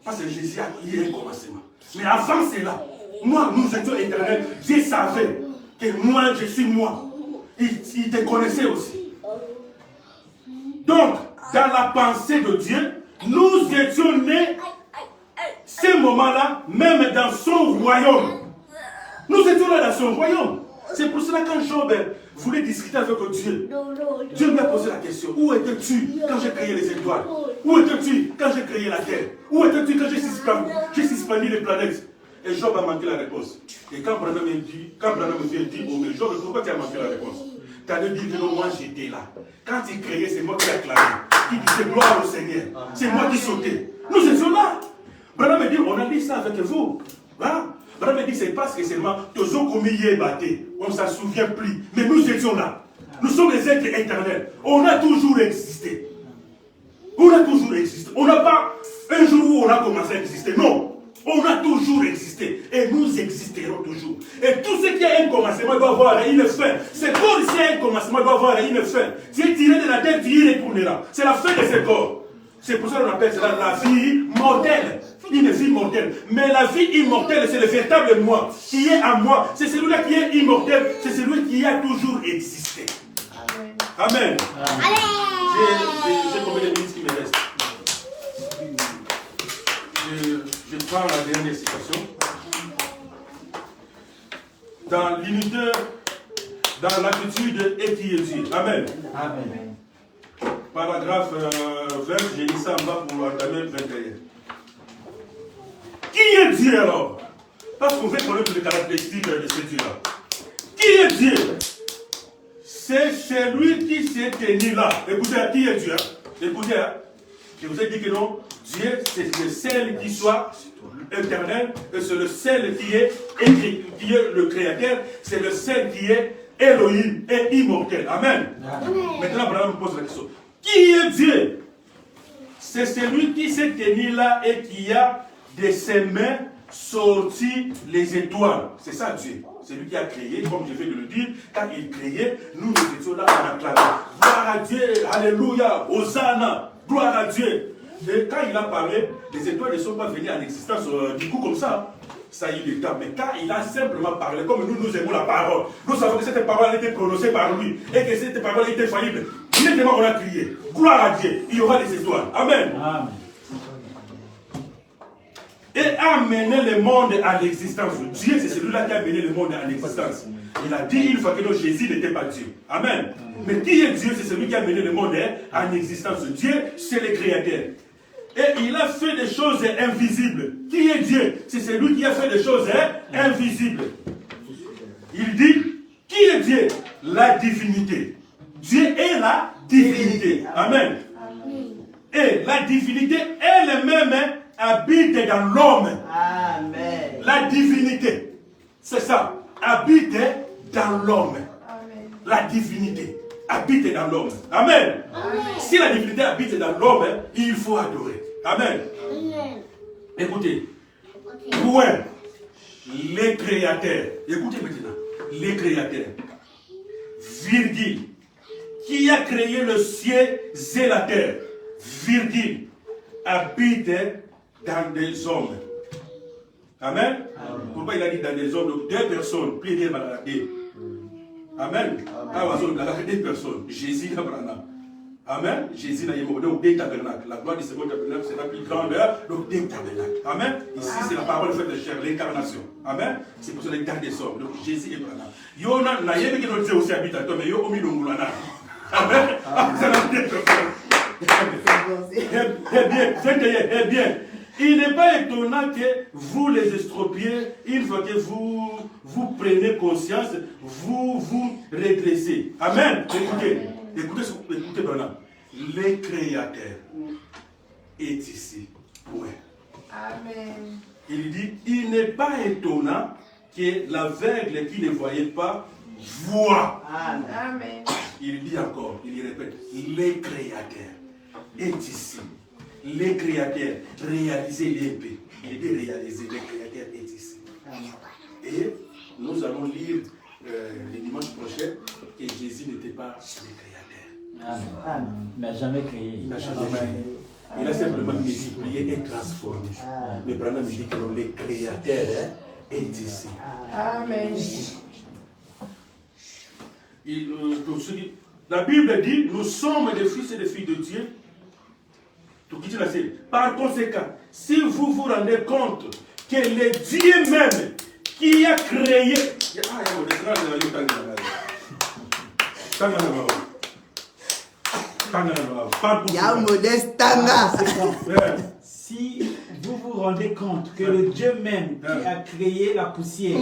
Parce que Jésus a eu un commencement. Mais avant cela, moi, nous étions éternels. Dieu savait que moi, je suis moi. Il te connaissait aussi. Donc, dans la pensée de Dieu, nous étions nés, ce moment-là, même dans son royaume. Nous étions là dans son royaume. C'est pour cela que quand Job voulait discuter avec Dieu, Dieu lui a posé la question, où étais-tu quand j'ai créé les étoiles? Où étais-tu quand j'ai créé la terre? Où étais-tu quand j'ai suspendu les planètes? Et Job a manqué la réponse. Et quand Branham dit, oh mais Job, pourquoi tu as manqué la réponse? Tu as dit que non, moi j'étais là. Quand il créait, c'est moi qui ai acclamé. Qui disait gloire au Seigneur. C'est moi qui sautais. Nous étions là. Branham dit, on a dit ça avec vous. Voilà. Branham dit, c'est parce que seulement, tous ont commis hier batté. On ne s'en souvient plus. Mais nous étions là. Nous sommes les êtres éternels. On a toujours existé. On a toujours existé. On n'a pas un jour où on a commencé à exister. Non. On a toujours existé. Et nous existerons toujours. Et tout ce qui a un commencement doit avoir une fin. C'est corps ici a un commencement doit avoir une fin. Tu es tiré de la terre, tu y retourneras. C'est la fin de ce corps. C'est pour ça qu'on appelle cela la vie mortelle. Une vie mortelle. Mais la vie immortelle, c'est le véritable moi. Qui est à moi. C'est celui-là qui est immortel. C'est celui qui a toujours existé. Amen. J'ai combien de minutes qui me restent? Je prends la dernière citation. Dans l'unité, dans l'attitude et qui est Dieu. Amen. Amen. Paragraphe 20, j'ai mis ça en bas pour entamer le 21. Qui est Dieu alors? Parce qu'on veut connaître les caractéristiques de ce Dieu-là. Qui est Dieu? C'est celui qui s'est tenu là. Écoutez, qui est Dieu? Écoutez, je vous ai dit que non, Dieu, c'est le seul qui soit éternel, et c'est le seul qui est le créateur, c'est le seul qui est Elohim et immortel. Amen. Maintenant, Abraham me pose la question. Qui est Dieu? C'est celui qui s'est tenu là et qui a de ses mains sorti les étoiles. C'est ça Dieu. C'est lui qui a créé, comme je viens de le dire. Quand il créait, nous étions là en acclamant. Gloire à Dieu, alléluia, Hosanna, gloire à Dieu. Et quand il a parlé, les étoiles ne sont pas venues en existence du coup comme ça. Ça y est le temps. Mais quand il a simplement parlé, comme nous aimons la parole, nous savons que cette parole a été prononcée par lui et que cette parole était faillible. Immédiatement on a crié, gloire à Dieu, il y aura des étoiles. Amen. Amen. Et amener le monde à l'existence. Dieu, c'est celui-là qui a amené le monde à l'existence. Il a dit une fois que Jésus n'était pas Dieu. Amen. Mais qui est Dieu? C'est celui qui a amené le monde à l'existence. Dieu, c'est le créateur. Et il a fait des choses invisibles. Qui est Dieu? C'est celui qui a fait des choses invisibles. Il dit, qui est Dieu? La divinité. Dieu est la divinité. Amen. Et la divinité elle-même habite dans l'homme. Amen. La divinité, c'est ça, habite dans l'homme. La divinité habite dans l'homme. Amen. Amen. Si la divinité habite dans l'homme, il faut adorer. Amen. Amen. Écoutez, point, les créateurs, écoutez maintenant, les créateurs, virgule, qui a créé le ciel et la terre, virgule, habite dans des hommes. Amen. Pourquoi il a dit dans des hommes? Donc 2 personnes. Plus de malades. Amen. Deux personnes. Jésus et Abraham. Amen. Jésus n'a pas donc 2 tabernacles. La gloire du second tabernacle sera plus grande. Donc 2 tabernacles. Amen. Ici, c'est la parole faite de chair, l'incarnation. Amen. C'est pour ça qu'il y a des hommes. Donc Jésus et Abraham. Yona n'a pas dit que Dieu aussi habite à toi, mais yo omi l'ongulana. Amen. Eh bien, il n'est pas étonnant que vous les estropiez, une fois que vous prenez conscience, vous redressez. Amen. Écoutez Bernard. Le Créateur est ici. Ouais. Amen. Il dit, il n'est pas étonnant que l'aveugle qui ne voyait pas voit. Amen. Il dit encore, il répète, le Créateur est ici. Le Créateur, réaliser l'épée. Il dit réaliser, le Créateur est ici. Et nous allons lire le dimanche prochain que Jésus n'était pas le Créateur. Il n'a jamais créé. Il n'a jamais créé. Il a simplement multiplié et transformé. Mais Branham dit que le Créateur est ici. Amen. La Bible dit, nous sommes des fils et des filles de Dieu. Par conséquent, si vous vous rendez compte que le Dieu même qui a créé... Si vous vous rendez compte que le Dieu même qui a créé la poussière,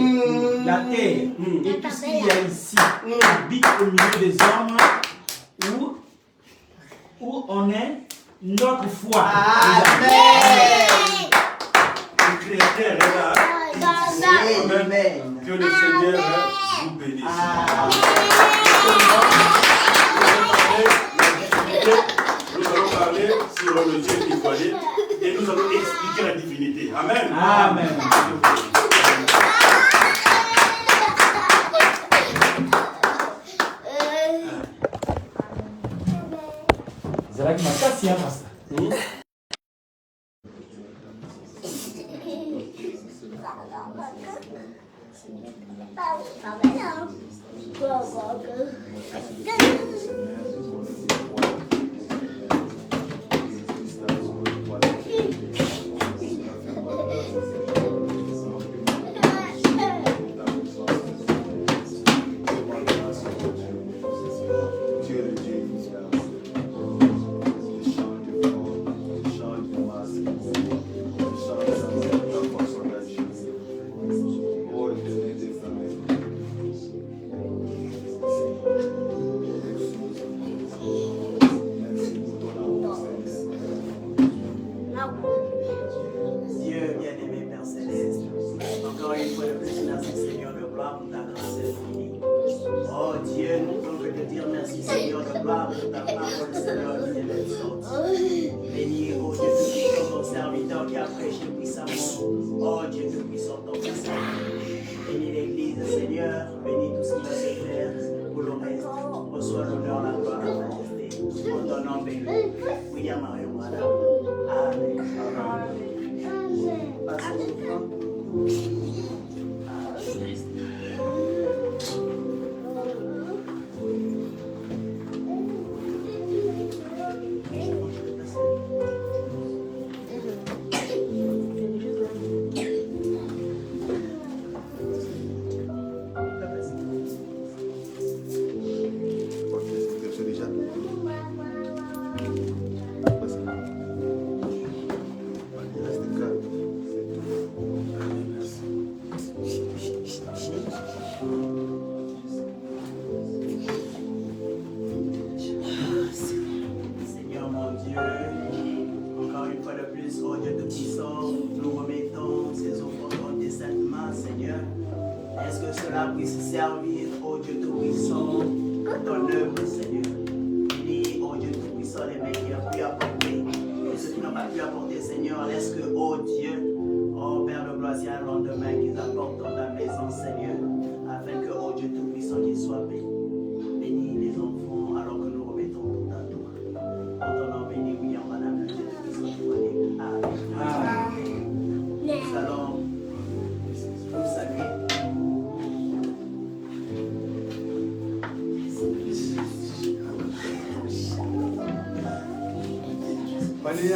la terre et tout ce qu'il y a ici habite au milieu des hommes où on est notre foi. Amen. Le Créateur est là. Amen. Que le Seigneur vous bénisse. Nous allons parler sur le Dieu qui voyait et nous allons expliquer la divinité. Amen. Amen. Zalaki makasi ya masa.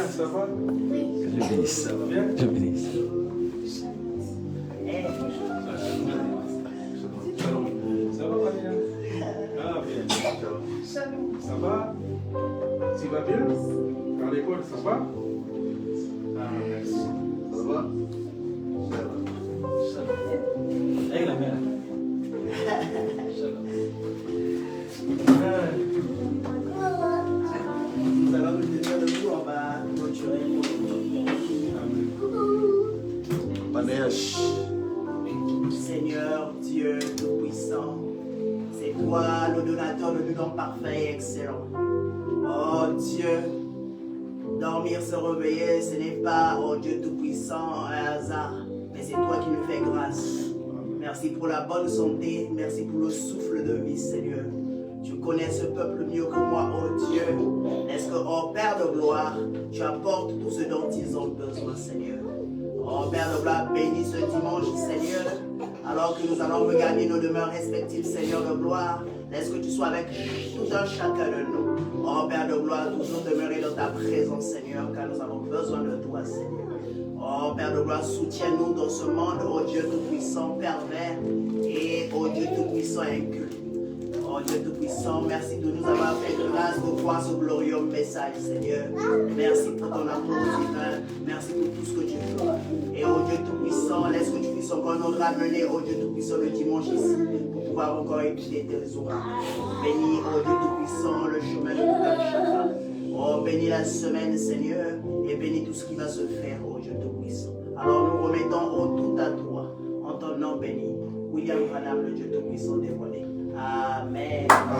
ça va? Je bénisse. Ça va bien? Je bénisse. Shalom. Ça va, Maria? Ah, bien. Shalom. Ça va? Tu vas bien? Dans l'école, ça va? Ah, merci. Ça va? Ça va. Avec la mère. Nous allons nous tenir debout, on va clôturer pour Seigneur Dieu Tout-Puissant, c'est toi le donateur de tout don parfait et excellent. Oh Dieu, dormir, se réveiller, ce n'est pas, oh Dieu Tout-Puissant, un hasard, mais c'est toi qui nous fais grâce. Merci pour la bonne santé, merci pour le souffle de vie, Seigneur. Tu connais ce peuple mieux que moi, oh Dieu. Est-ce que, oh Père de gloire, tu apportes tout ce dont ils ont besoin, Seigneur. Oh Père de gloire, bénis ce dimanche, Seigneur. Alors que nous allons regagner nos demeures respectives, Seigneur de gloire, laisse que tu sois avec tout un chacun de nous. Oh Père de gloire, toujours demeurer dans ta présence, Seigneur, car nous avons besoin de toi, Seigneur. Oh Père de gloire, soutiens-nous dans ce monde, oh Dieu Tout-Puissant, pervers, et oh Dieu Tout-Puissant, inculte. Oh Dieu Tout-Puissant, merci de nous avoir fait grâce de croire ce glorieux message, Seigneur. Merci pour ton amour divin. Merci pour tout ce que tu fais. Et oh Dieu Tout-Puissant, laisse que tu puisses encore nous ramener, oh Dieu Tout-Puissant, le dimanche ici, pour pouvoir encore étudier tes ouvrages. Bénis, oh Dieu Tout-Puissant, le chemin de tout un chacun. Oh, bénis la semaine, Seigneur, et bénis tout ce qui va se faire, oh Dieu Tout-Puissant. Alors nous remettons au tout à toi, en ton nom béni. William Branham, le Dieu Tout-Puissant dévoilé. Amen. Amen.